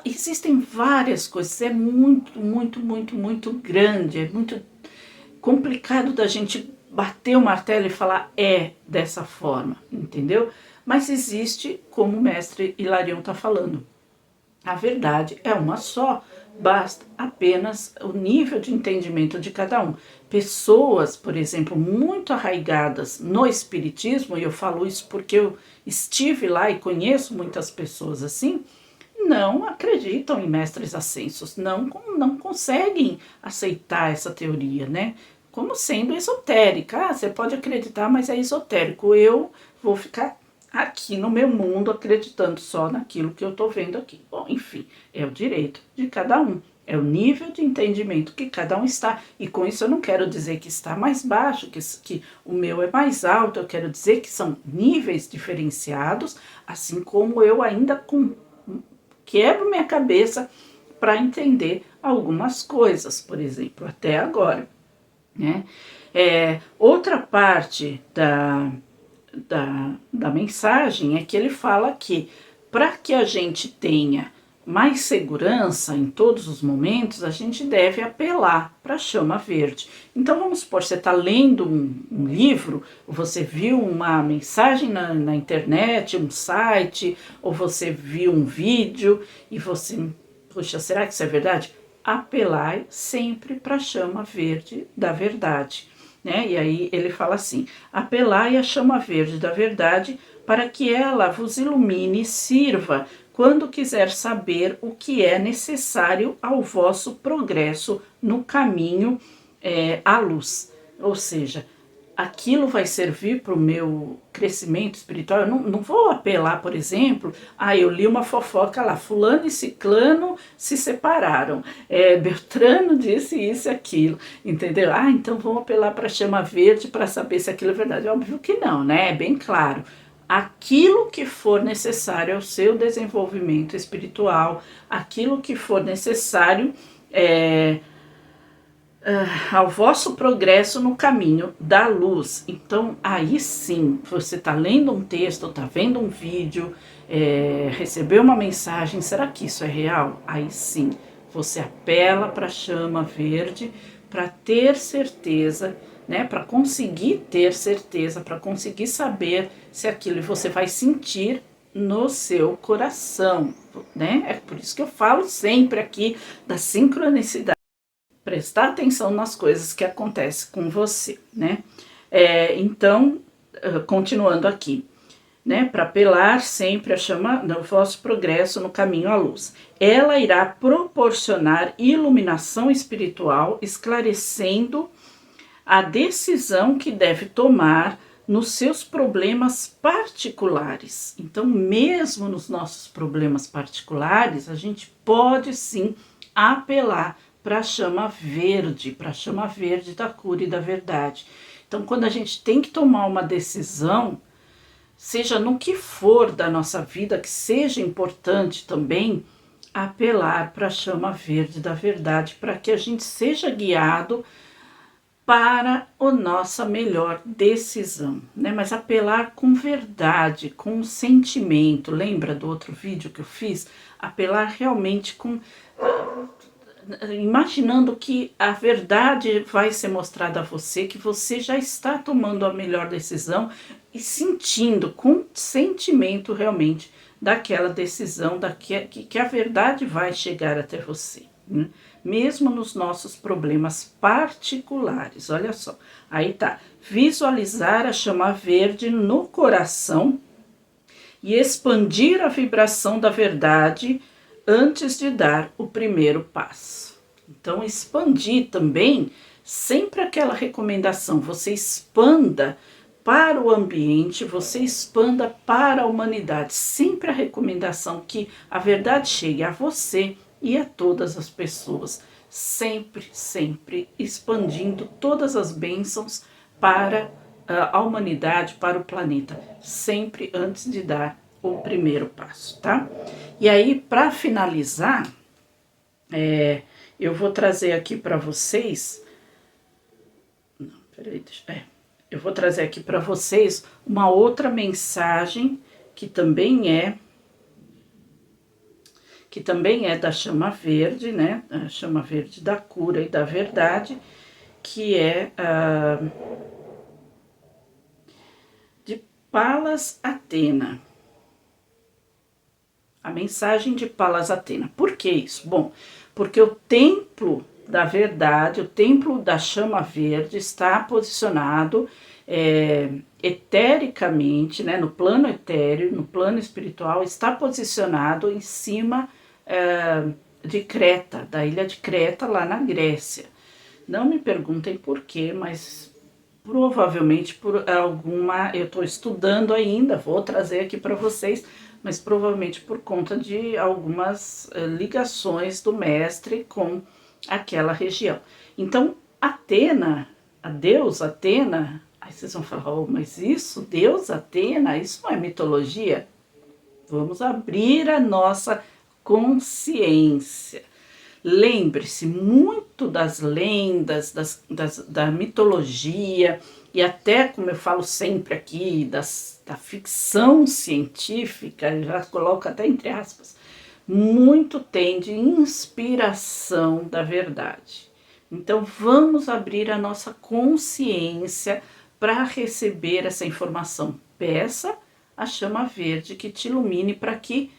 existem várias coisas, é muito, muito, muito, muito grande, é muito complicado da gente bater o martelo e falar é dessa forma, entendeu? Mas existe, como o mestre Hilarion está falando, a verdade é uma só, basta apenas o nível de entendimento de cada um. Pessoas, por exemplo, muito arraigadas no espiritismo, e eu falo isso porque eu estive lá e conheço muitas pessoas assim, não acreditam em mestres ascensos, não conseguem aceitar essa teoria, né? Como sendo esotérica. Ah, você pode acreditar, mas é esotérico. Eu vou ficar aqui no meu mundo acreditando só naquilo que eu estou vendo aqui. Bom, enfim, é o direito de cada um. É o nível de entendimento que cada um está. E com isso eu não quero dizer que está mais baixo, que o meu é mais alto. Eu quero dizer que são níveis diferenciados, assim como eu ainda quebro minha cabeça para entender algumas coisas, por exemplo, até agora, né? Outra parte da mensagem é que ele fala que para que a gente tenha mais segurança em todos os momentos, a gente deve apelar para a chama verde. Então vamos supor, você está lendo um livro, você viu uma mensagem na internet, um site, ou você viu um vídeo e você, poxa, será que isso é verdade? Apelar sempre para a chama verde da verdade. Né? E aí ele fala assim: apelai à chama verde da verdade para que ela vos ilumine e sirva quando quiser saber o que é necessário ao vosso progresso no caminho à luz. Ou seja, aquilo vai servir para o meu crescimento espiritual. Eu não vou apelar, por exemplo, eu li uma fofoca lá, fulano e ciclano se separaram, Beltrano disse isso e aquilo, entendeu? Então vamos apelar para a chama verde para saber se aquilo é verdade. Óbvio que não, né? É bem claro. Aquilo que for necessário ao seu desenvolvimento espiritual, aquilo que for necessário ao vosso progresso no caminho da luz. Então aí sim, você está lendo um texto, está vendo um vídeo, recebeu uma mensagem, será que isso é real? Aí sim, você apela para a chama verde para ter certeza, né, para conseguir ter certeza, para conseguir saber se aquilo você vai sentir no seu coração, né? É por isso que eu falo sempre aqui da sincronicidade. Prestar atenção nas coisas que acontecem com você, né? Então, continuando aqui, né? Para apelar sempre a chama do vosso progresso no caminho à luz. Ela irá proporcionar iluminação espiritual, esclarecendo a decisão que deve tomar nos seus problemas particulares. Então, mesmo nos nossos problemas particulares, a gente pode sim apelar para a chama verde da cura e da verdade. Então, quando a gente tem que tomar uma decisão, seja no que for da nossa vida, que seja importante também, apelar para a chama verde da verdade, para que a gente seja guiado para a nossa melhor decisão, né? Mas apelar com verdade, com sentimento. Lembra do outro vídeo que eu fiz? Apelar realmente com imaginando que a verdade vai ser mostrada a você, que você já está tomando a melhor decisão e sentindo com sentimento realmente daquela decisão, que a verdade vai chegar até você, né? Mesmo nos nossos problemas particulares. Olha só, aí tá, visualizar a chama verde no coração e expandir a vibração da verdade antes de dar o primeiro passo. Então, expandir também, sempre aquela recomendação, você expanda para o ambiente, você expanda para a humanidade. Sempre a recomendação que a verdade chegue a você e a todas as pessoas. Sempre, sempre expandindo todas as bênçãos para a humanidade, para o planeta. Sempre antes de dar o primeiro passo, tá? E aí, para finalizar, eu vou trazer aqui para vocês. Não, peraí, eu vou trazer aqui para vocês uma outra mensagem que também é da chama verde, né? A chama verde da cura e da verdade, que é de Palas Athena. A mensagem de Palas Athena. Por que isso? Bom, porque o templo da verdade, o templo da chama verde está posicionado etericamente, né, no plano etéreo, no plano espiritual, está posicionado em cima de Creta, da ilha de Creta, lá na Grécia. Não me perguntem por quê, mas provavelmente por alguma, eu estou estudando ainda, vou trazer aqui para vocês, mas provavelmente por conta de algumas ligações do mestre com aquela região. Então, Atena, a deusa Atena, aí vocês vão falar, oh, mas isso, deusa Atena, isso não é mitologia? Vamos abrir a nossa consciência. Lembre-se muito das lendas, da mitologia e até, como eu falo sempre aqui, da ficção científica, já coloco até entre aspas, muito tem de inspiração da verdade. Então vamos abrir a nossa consciência para receber essa informação. Peça a chama verde que te ilumine para que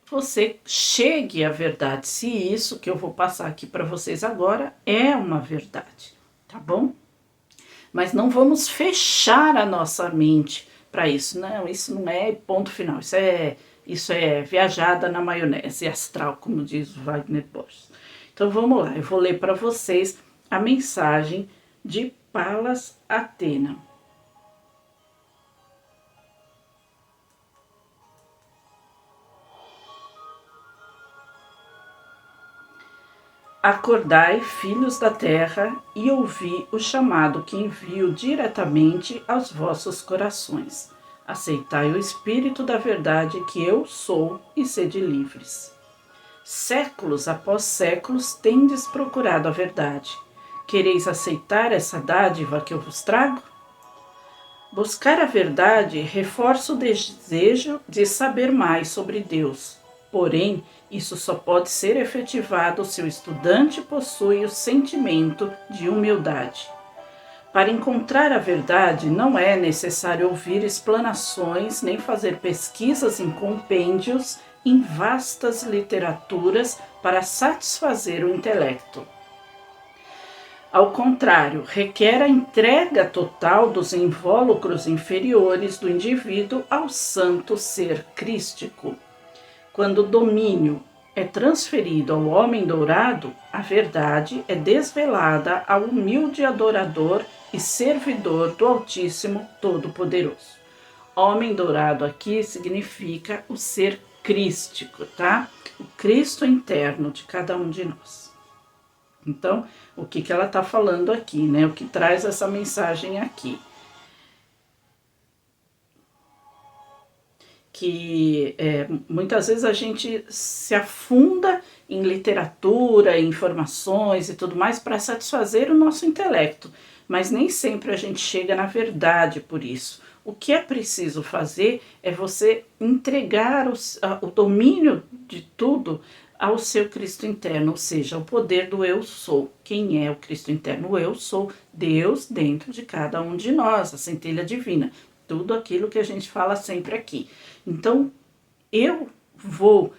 você chegue à verdade, se isso que eu vou passar aqui para vocês agora é uma verdade, tá bom? Mas não vamos fechar a nossa mente para isso, não, isso não é ponto final, isso é viajada na maionese astral, como diz o Wagner Borges. Então vamos lá, eu vou ler para vocês a mensagem de Palas Athena. Acordai, filhos da terra, e ouvi o chamado que envio diretamente aos vossos corações. Aceitai o Espírito da verdade que eu sou e sede livres. Séculos após séculos tendes procurado a verdade. Quereis aceitar essa dádiva que eu vos trago? Buscar a verdade reforça o desejo de saber mais sobre Deus. Porém, isso só pode ser efetivado se o estudante possui o sentimento de humildade. Para encontrar a verdade, não é necessário ouvir explanações nem fazer pesquisas em compêndios em vastas literaturas para satisfazer o intelecto. Ao contrário, requer a entrega total dos invólucros inferiores do indivíduo ao santo ser crístico. Quando o domínio é transferido ao homem dourado, a verdade é desvelada ao humilde adorador e servidor do Altíssimo Todo-Poderoso. Homem dourado aqui significa o ser crístico, tá? O Cristo interno de cada um de nós. Então, o que ela está falando aqui, né? O que traz essa mensagem aqui? Que muitas vezes a gente se afunda em literatura, em informações e tudo mais para satisfazer o nosso intelecto, mas nem sempre a gente chega na verdade por isso. O que é preciso fazer é você entregar o domínio de tudo ao seu Cristo interno, ou seja, o poder do eu sou. Quem é o Cristo interno? O eu sou, Deus dentro de cada um de nós, a centelha divina. Tudo aquilo que a gente fala sempre aqui. Então, eu vou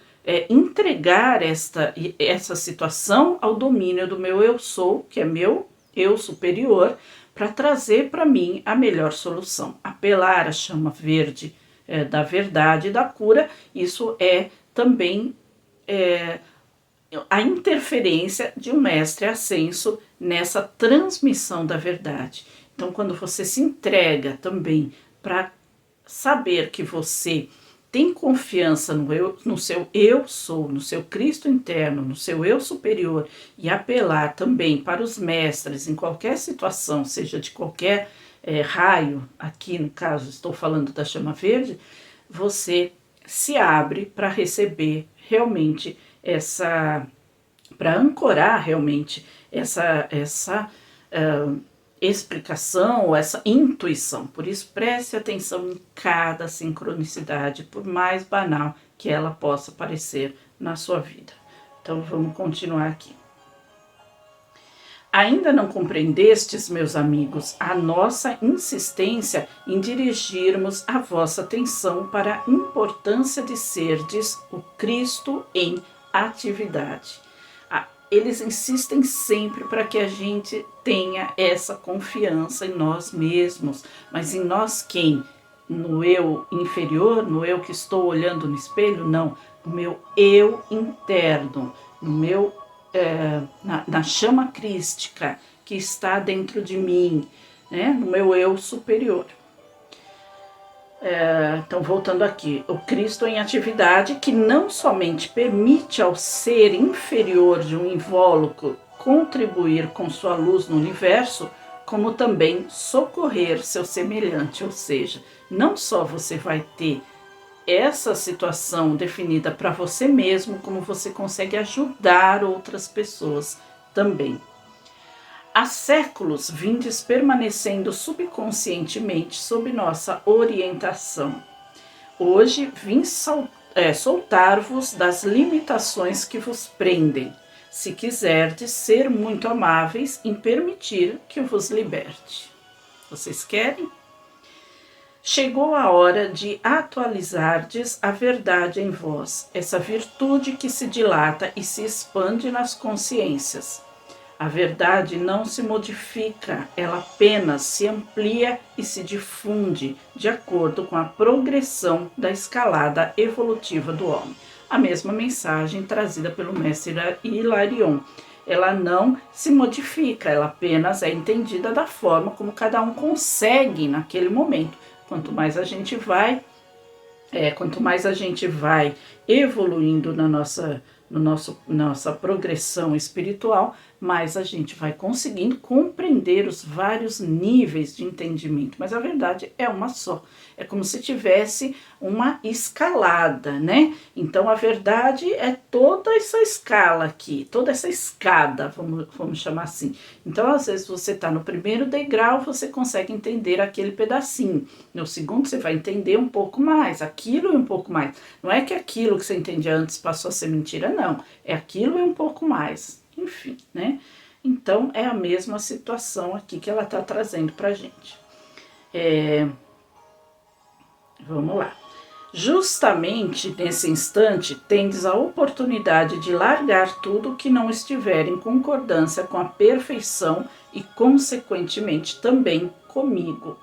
entregar essa situação ao domínio do meu eu sou, que é meu eu superior, para trazer para mim a melhor solução. Apelar à chama verde da verdade e da cura, isso é também a interferência de um mestre ascenso nessa transmissão da verdade. Então, quando você se entrega também para saber que você tem confiança no seu eu sou, no seu Cristo interno, no seu eu superior, e apelar também para os mestres em qualquer situação, seja de qualquer raio, aqui no caso estou falando da chama verde, você se abre para receber realmente para ancorar realmente essa explicação ou essa intuição. Por isso, preste atenção em cada sincronicidade, por mais banal que ela possa parecer na sua vida. Então, vamos continuar aqui. Ainda não compreendestes, meus amigos, a nossa insistência em dirigirmos a vossa atenção para a importância de serdes o Cristo em atividade. Eles insistem sempre para que a gente tenha essa confiança em nós mesmos, mas em nós quem? No eu inferior, no eu que estou olhando no espelho? Não, no meu eu interno, no meu na chama crística que está dentro de mim, né? No meu eu superior. Então, voltando aqui, o Cristo em atividade que não somente permite ao ser inferior de um invólucro contribuir com sua luz no universo, como também socorrer seu semelhante, ou seja, não só você vai ter essa situação definida para você mesmo, como você consegue ajudar outras pessoas também. Há séculos vindes permanecendo subconscientemente sob nossa orientação. Hoje vim soltar-vos das limitações que vos prendem, se quiserdes ser muito amáveis em permitir que eu vos liberte. Vocês querem? Chegou a hora de atualizardes a verdade em vós, essa virtude que se dilata e se expande nas consciências. A verdade não se modifica, ela apenas se amplia e se difunde de acordo com a progressão da escalada evolutiva do homem. A mesma mensagem trazida pelo mestre Hilarion. Ela não se modifica, ela apenas é entendida da forma como cada um consegue naquele momento. Quanto mais a gente vai evoluindo na nossa progressão espiritual, mais a gente vai conseguindo compreender os vários níveis de entendimento. Mas a verdade é uma só. É como se tivesse uma escalada, né? Então a verdade é toda essa escala aqui, toda essa escada, vamos chamar assim. Então, às vezes, você está no primeiro degrau, você consegue entender aquele pedacinho. No segundo, você vai entender um pouco mais, aquilo e um pouco mais. Não é que aquilo que você entendia antes passou a ser mentira, não. É aquilo e um pouco mais. Enfim, né? Então, é a mesma situação aqui que ela está trazendo para a gente. Vamos lá. Justamente nesse instante, tendes a oportunidade de largar tudo que não estiver em concordância com a perfeição e, consequentemente, também comigo.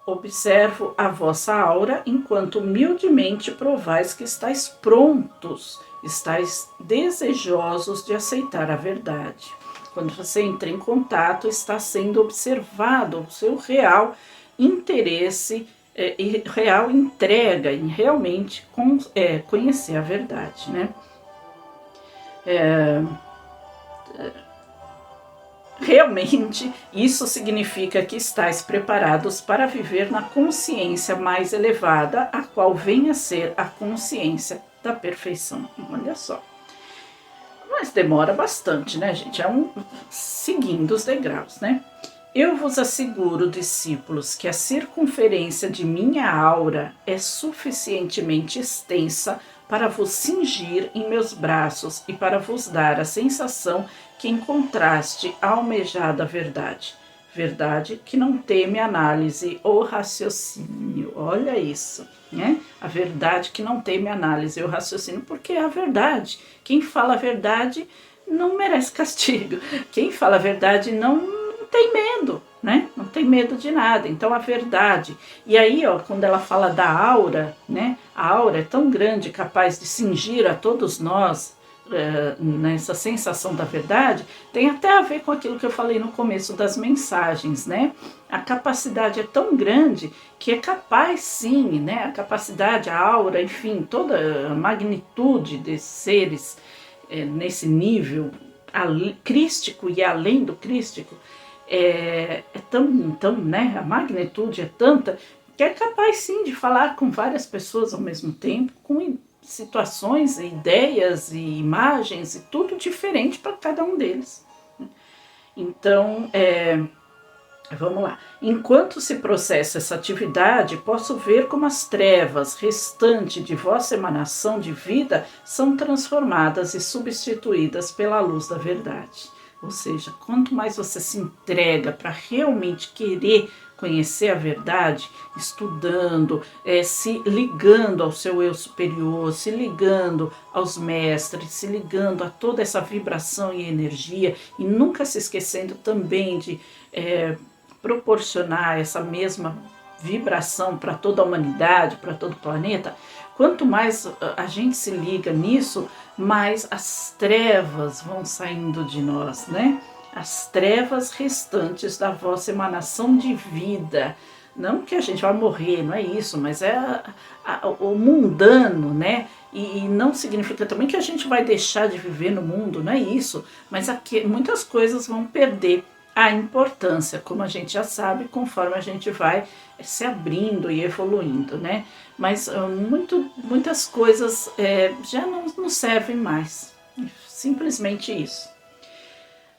Observo a vossa aura enquanto humildemente provais que estáis prontos, estáis desejosos de aceitar a verdade. Quando você entra em contato, está sendo observado o seu real interesse e real entrega em realmente conhecer a verdade, né? Realmente, isso significa que estáis preparados para viver na consciência mais elevada, a qual vem a ser a consciência da perfeição. Olha só. Mas demora bastante, né, gente? Seguindo os degraus, né? Eu vos asseguro, discípulos, que a circunferência de minha aura é suficientemente extensa para vos cingir em meus braços e para vos dar a sensação que encontraste a almejada verdade. Verdade que não teme análise ou raciocínio. Olha isso, né? A verdade que não teme análise ou raciocínio, porque é a verdade. Quem fala a verdade não merece castigo. Quem fala a verdade não tem medo, né? Não tem medo de nada. Então a verdade. E aí, ó, quando ela fala da aura, né? A aura é tão grande, capaz de cingir a todos nós, nessa sensação da verdade, tem até a ver com aquilo que eu falei no começo das mensagens, né? A capacidade é tão grande que é capaz sim, né? A capacidade, a aura, enfim, toda a magnitude desses seres nesse nível crístico e além do crístico é tão, né? A magnitude é tanta que é capaz sim de falar com várias pessoas ao mesmo tempo, com situações, ideias e imagens e tudo diferente para cada um deles. Então, vamos lá. Enquanto se processa essa atividade, posso ver como as trevas restante de vossa emanação de vida são transformadas e substituídas pela luz da verdade. Ou seja, quanto mais você se entrega para realmente querer conhecer a verdade, estudando, se ligando ao seu eu superior, se ligando aos mestres, se ligando a toda essa vibração e energia, e nunca se esquecendo também de proporcionar essa mesma vibração para toda a humanidade, para todo o planeta. Quanto mais a gente se liga nisso, mais as trevas vão saindo de nós, né? As trevas restantes da vossa emanação de vida. Não que a gente vai morrer, não é isso, mas é o mundano, né? E não significa também que a gente vai deixar de viver no mundo, não é isso. Mas aqui muitas coisas vão perder a importância, como a gente já sabe, conforme a gente vai se abrindo e evoluindo, né? Mas muitas coisas já não servem mais. Simplesmente isso.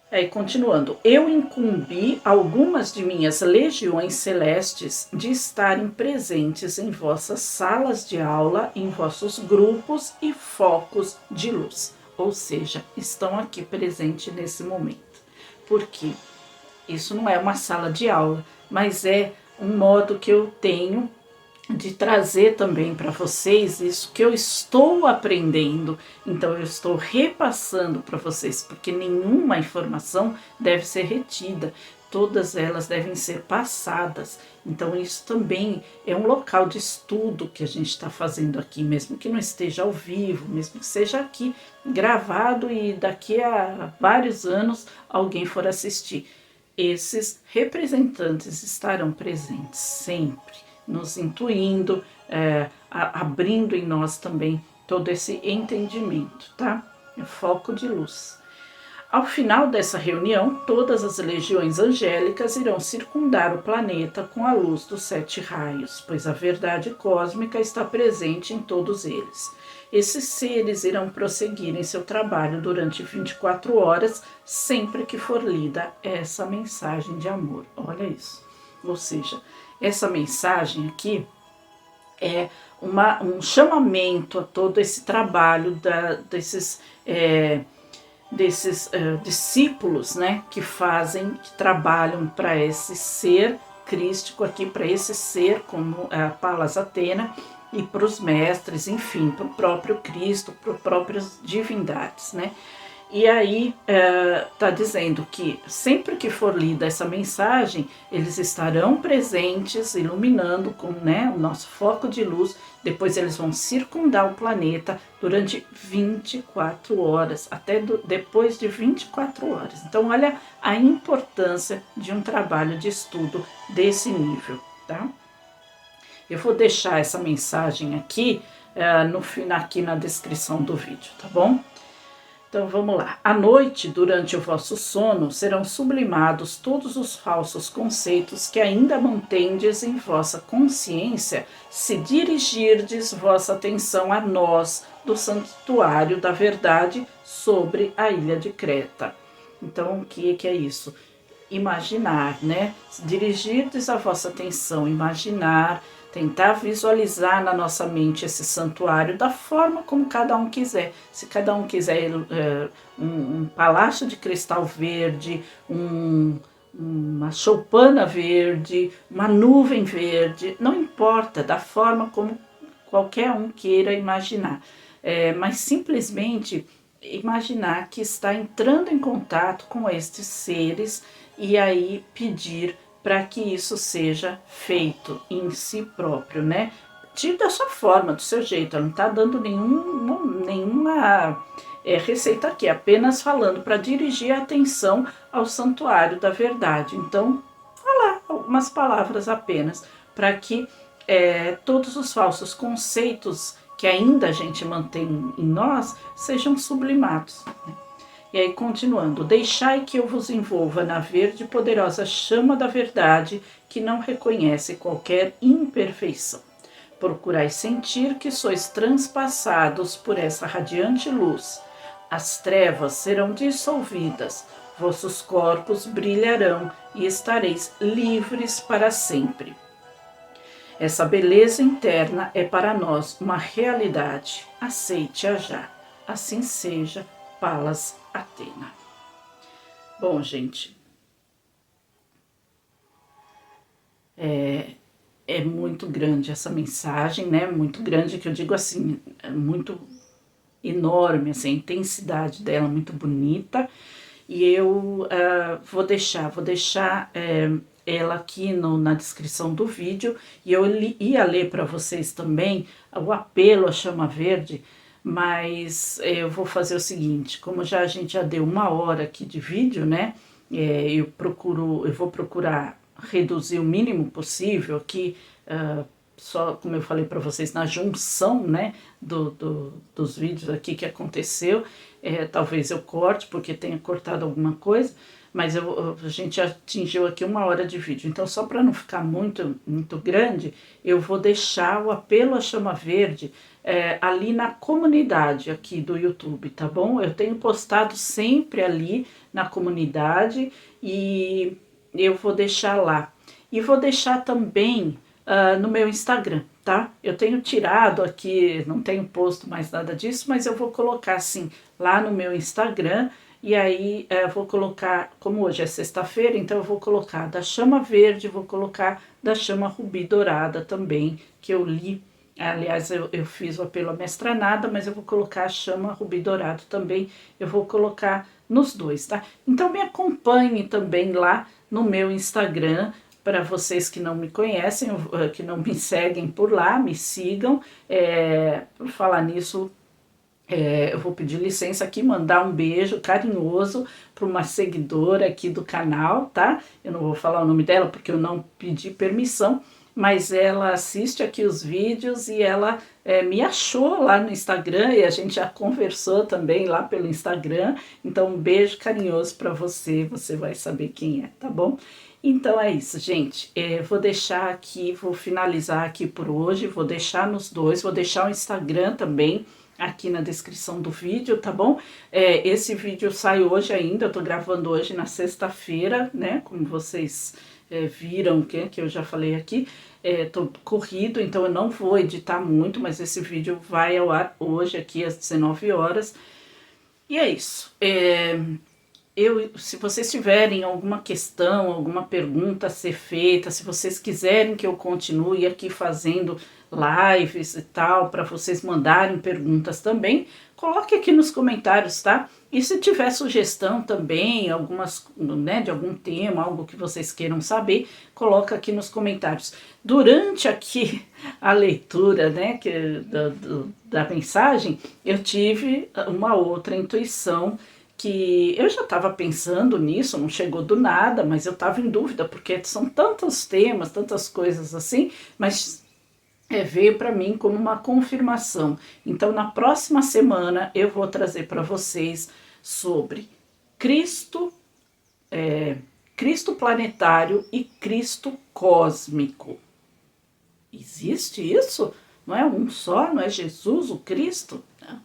Aí, continuando, eu incumbi algumas de minhas legiões celestes de estarem presentes em vossas salas de aula, em vossos grupos e focos de luz. Ou seja, estão aqui presentes nesse momento. Por quê? Isso não é uma sala de aula, mas é um modo que eu tenho de trazer também para vocês isso que eu estou aprendendo. Então eu estou repassando para vocês, porque nenhuma informação deve ser retida, todas elas devem ser passadas. Então isso também é um local de estudo que a gente está fazendo aqui, mesmo que não esteja ao vivo, mesmo que seja aqui gravado e daqui a vários anos alguém for assistir. Esses representantes estarão presentes sempre, nos intuindo, abrindo em nós também todo esse entendimento, tá? É foco de luz. Ao final dessa reunião, todas as legiões angélicas irão circundar o planeta com a luz dos 7 raios, pois a verdade cósmica está presente em todos eles. Esses seres irão prosseguir em seu trabalho durante 24 horas, sempre que for lida essa mensagem de amor. Olha isso. Ou seja, essa mensagem aqui é um chamamento a todo esse trabalho desses discípulos, né, que trabalham para esse ser crístico aqui, para esse ser como a Palas Athena, e para os mestres, enfim, para o próprio Cristo, para as próprias divindades, né? E aí está dizendo que sempre que for lida essa mensagem, eles estarão presentes, iluminando com, né, o nosso foco de luz. Depois eles vão circundar o planeta durante 24 horas, até depois de 24 horas. Então olha a importância de um trabalho de estudo desse nível, tá? Eu vou deixar essa mensagem aqui, aqui na descrição do vídeo, tá bom? Então vamos lá. À noite, durante o vosso sono, serão sublimados todos os falsos conceitos que ainda mantendes em vossa consciência, se dirigirdes vossa atenção a nós do santuário da verdade sobre a ilha de Creta. Então, o que é isso? Imaginar, né? Dirigirdes a vossa atenção, imaginar, tentar visualizar na nossa mente esse santuário da forma como cada um quiser. Se cada um quiser um palácio de cristal verde, uma choupana verde, uma nuvem verde, não importa, da forma como qualquer um queira imaginar. Mas simplesmente imaginar que está entrando em contato com estes seres e aí pedir para que isso seja feito em si próprio, né? Tire da sua forma, do seu jeito, ela não está dando nenhuma receita aqui, apenas falando para dirigir a atenção ao santuário da verdade. Então, falar algumas palavras apenas, para que todos os falsos conceitos que ainda a gente mantém em nós sejam sublimados. E aí, continuando, deixai que eu vos envolva na verde e poderosa chama da verdade que não reconhece qualquer imperfeição. Procurai sentir que sois transpassados por essa radiante luz. As trevas serão dissolvidas, vossos corpos brilharão e estareis livres para sempre. Essa beleza interna é para nós uma realidade. Aceite-a já. Assim seja. Palas Athena. Bom, gente, é muito grande essa mensagem, né? Muito grande, que eu digo assim, é muito enorme, assim, a intensidade dela é muito bonita. E eu vou deixar ela aqui na descrição do vídeo. E eu ia ler para vocês também o apelo à chama verde. Mas eu vou fazer o seguinte, como a gente já deu 1 hora aqui de vídeo, né? Eu vou procurar reduzir o mínimo possível aqui, só como eu falei para vocês, na junção, né, dos vídeos aqui que aconteceu. Talvez eu corte, porque tenha cortado alguma coisa, mas a gente atingiu aqui 1 hora de vídeo. Então, só para não ficar muito grande, eu vou deixar o apelo à chama verde ali na comunidade aqui do YouTube, tá bom? Eu tenho postado sempre ali na comunidade e eu vou deixar lá. E vou deixar também no meu Instagram, tá? Eu tenho tirado aqui, não tenho posto mais nada disso, mas eu vou colocar assim lá no meu Instagram. E aí vou colocar, como hoje é sexta-feira, então eu vou colocar da chama verde, vou colocar da chama rubi dourada também, que eu li. Aliás, eu fiz o apelo à mestranada, mas eu vou colocar a chama rubi dourado também, eu vou colocar nos dois, tá? Então me acompanhe também lá no meu Instagram, para vocês que não me conhecem, que não me seguem por lá, me sigam. Por falar nisso, eu vou pedir licença aqui, mandar um beijo carinhoso para uma seguidora aqui do canal, tá? Eu não vou falar o nome dela porque eu não pedi permissão, mas ela assiste aqui os vídeos e ela me achou lá no Instagram e a gente já conversou também lá pelo Instagram. Então, um beijo carinhoso para você, você vai saber quem é, tá bom? Então é isso, gente. Vou deixar aqui, vou finalizar aqui por hoje, vou deixar nos dois, vou deixar o Instagram também aqui na descrição do vídeo, tá bom? Esse vídeo sai hoje ainda, eu tô gravando hoje na sexta-feira, né? Como vocês viram que eu já falei aqui, tô corrido, então eu não vou editar muito, mas esse vídeo vai ao ar hoje aqui às 19 horas. E é isso. Se vocês tiverem alguma questão, alguma pergunta a ser feita, se vocês quiserem que eu continue aqui fazendo lives e tal, para vocês mandarem perguntas também, coloque aqui nos comentários, tá? E se tiver sugestão também, algumas, né, de algum tema, algo que vocês queiram saber, coloca aqui nos comentários. Durante aqui a leitura, né, da mensagem, eu tive uma outra intuição, que eu já estava pensando nisso, não chegou do nada, mas eu estava em dúvida, porque são tantos temas, tantas coisas assim, mas veio para mim como uma confirmação. Então, na próxima semana, eu vou trazer para vocês sobre Cristo, Cristo planetário e Cristo cósmico. Existe isso? Não é um só? Não é Jesus, o Cristo? Não.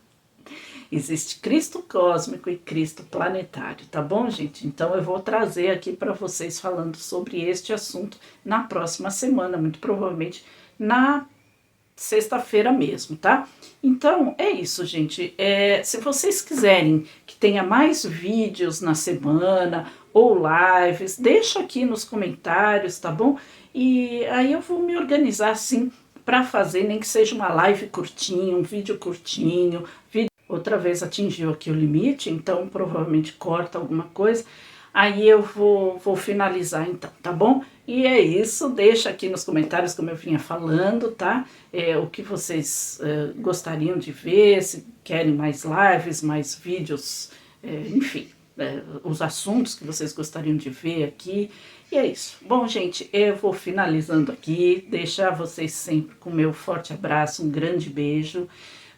Existe Cristo cósmico e Cristo planetário, tá bom, gente? Então eu vou trazer aqui para vocês falando sobre este assunto na próxima semana, muito provavelmente na sexta-feira mesmo, tá? Então é isso, gente. Se vocês quiserem que tenha mais vídeos na semana ou lives, deixa aqui nos comentários, tá bom? E aí eu vou me organizar assim para fazer, nem que seja uma live curtinha, um vídeo curtinho. Outra vez atingiu aqui o limite, então provavelmente corta alguma coisa. aí eu vou finalizar então, tá bom? E é isso, deixa aqui nos comentários, como eu vinha falando, tá? O que vocês gostariam de ver, se querem mais lives, mais vídeos, enfim, os assuntos que vocês gostariam de ver aqui. E é isso. Bom, gente, eu vou finalizando aqui, deixar vocês sempre com o meu forte abraço, um grande beijo.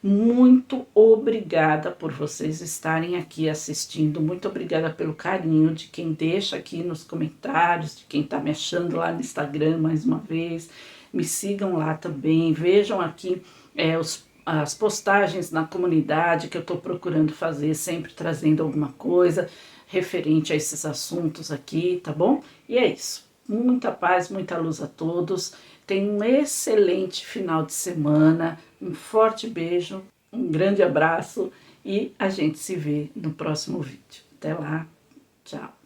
Muito obrigada por vocês estarem aqui assistindo, muito obrigada pelo carinho de quem deixa aqui nos comentários, de quem tá me achando lá no Instagram mais uma vez. Me sigam lá também, vejam aqui as postagens na comunidade que eu tô procurando fazer, sempre trazendo alguma coisa referente a esses assuntos aqui, tá bom? E é isso. Muita paz, muita luz a todos. Tenham um excelente final de semana. Um forte beijo, um grande abraço e a gente se vê no próximo vídeo. Até lá, tchau!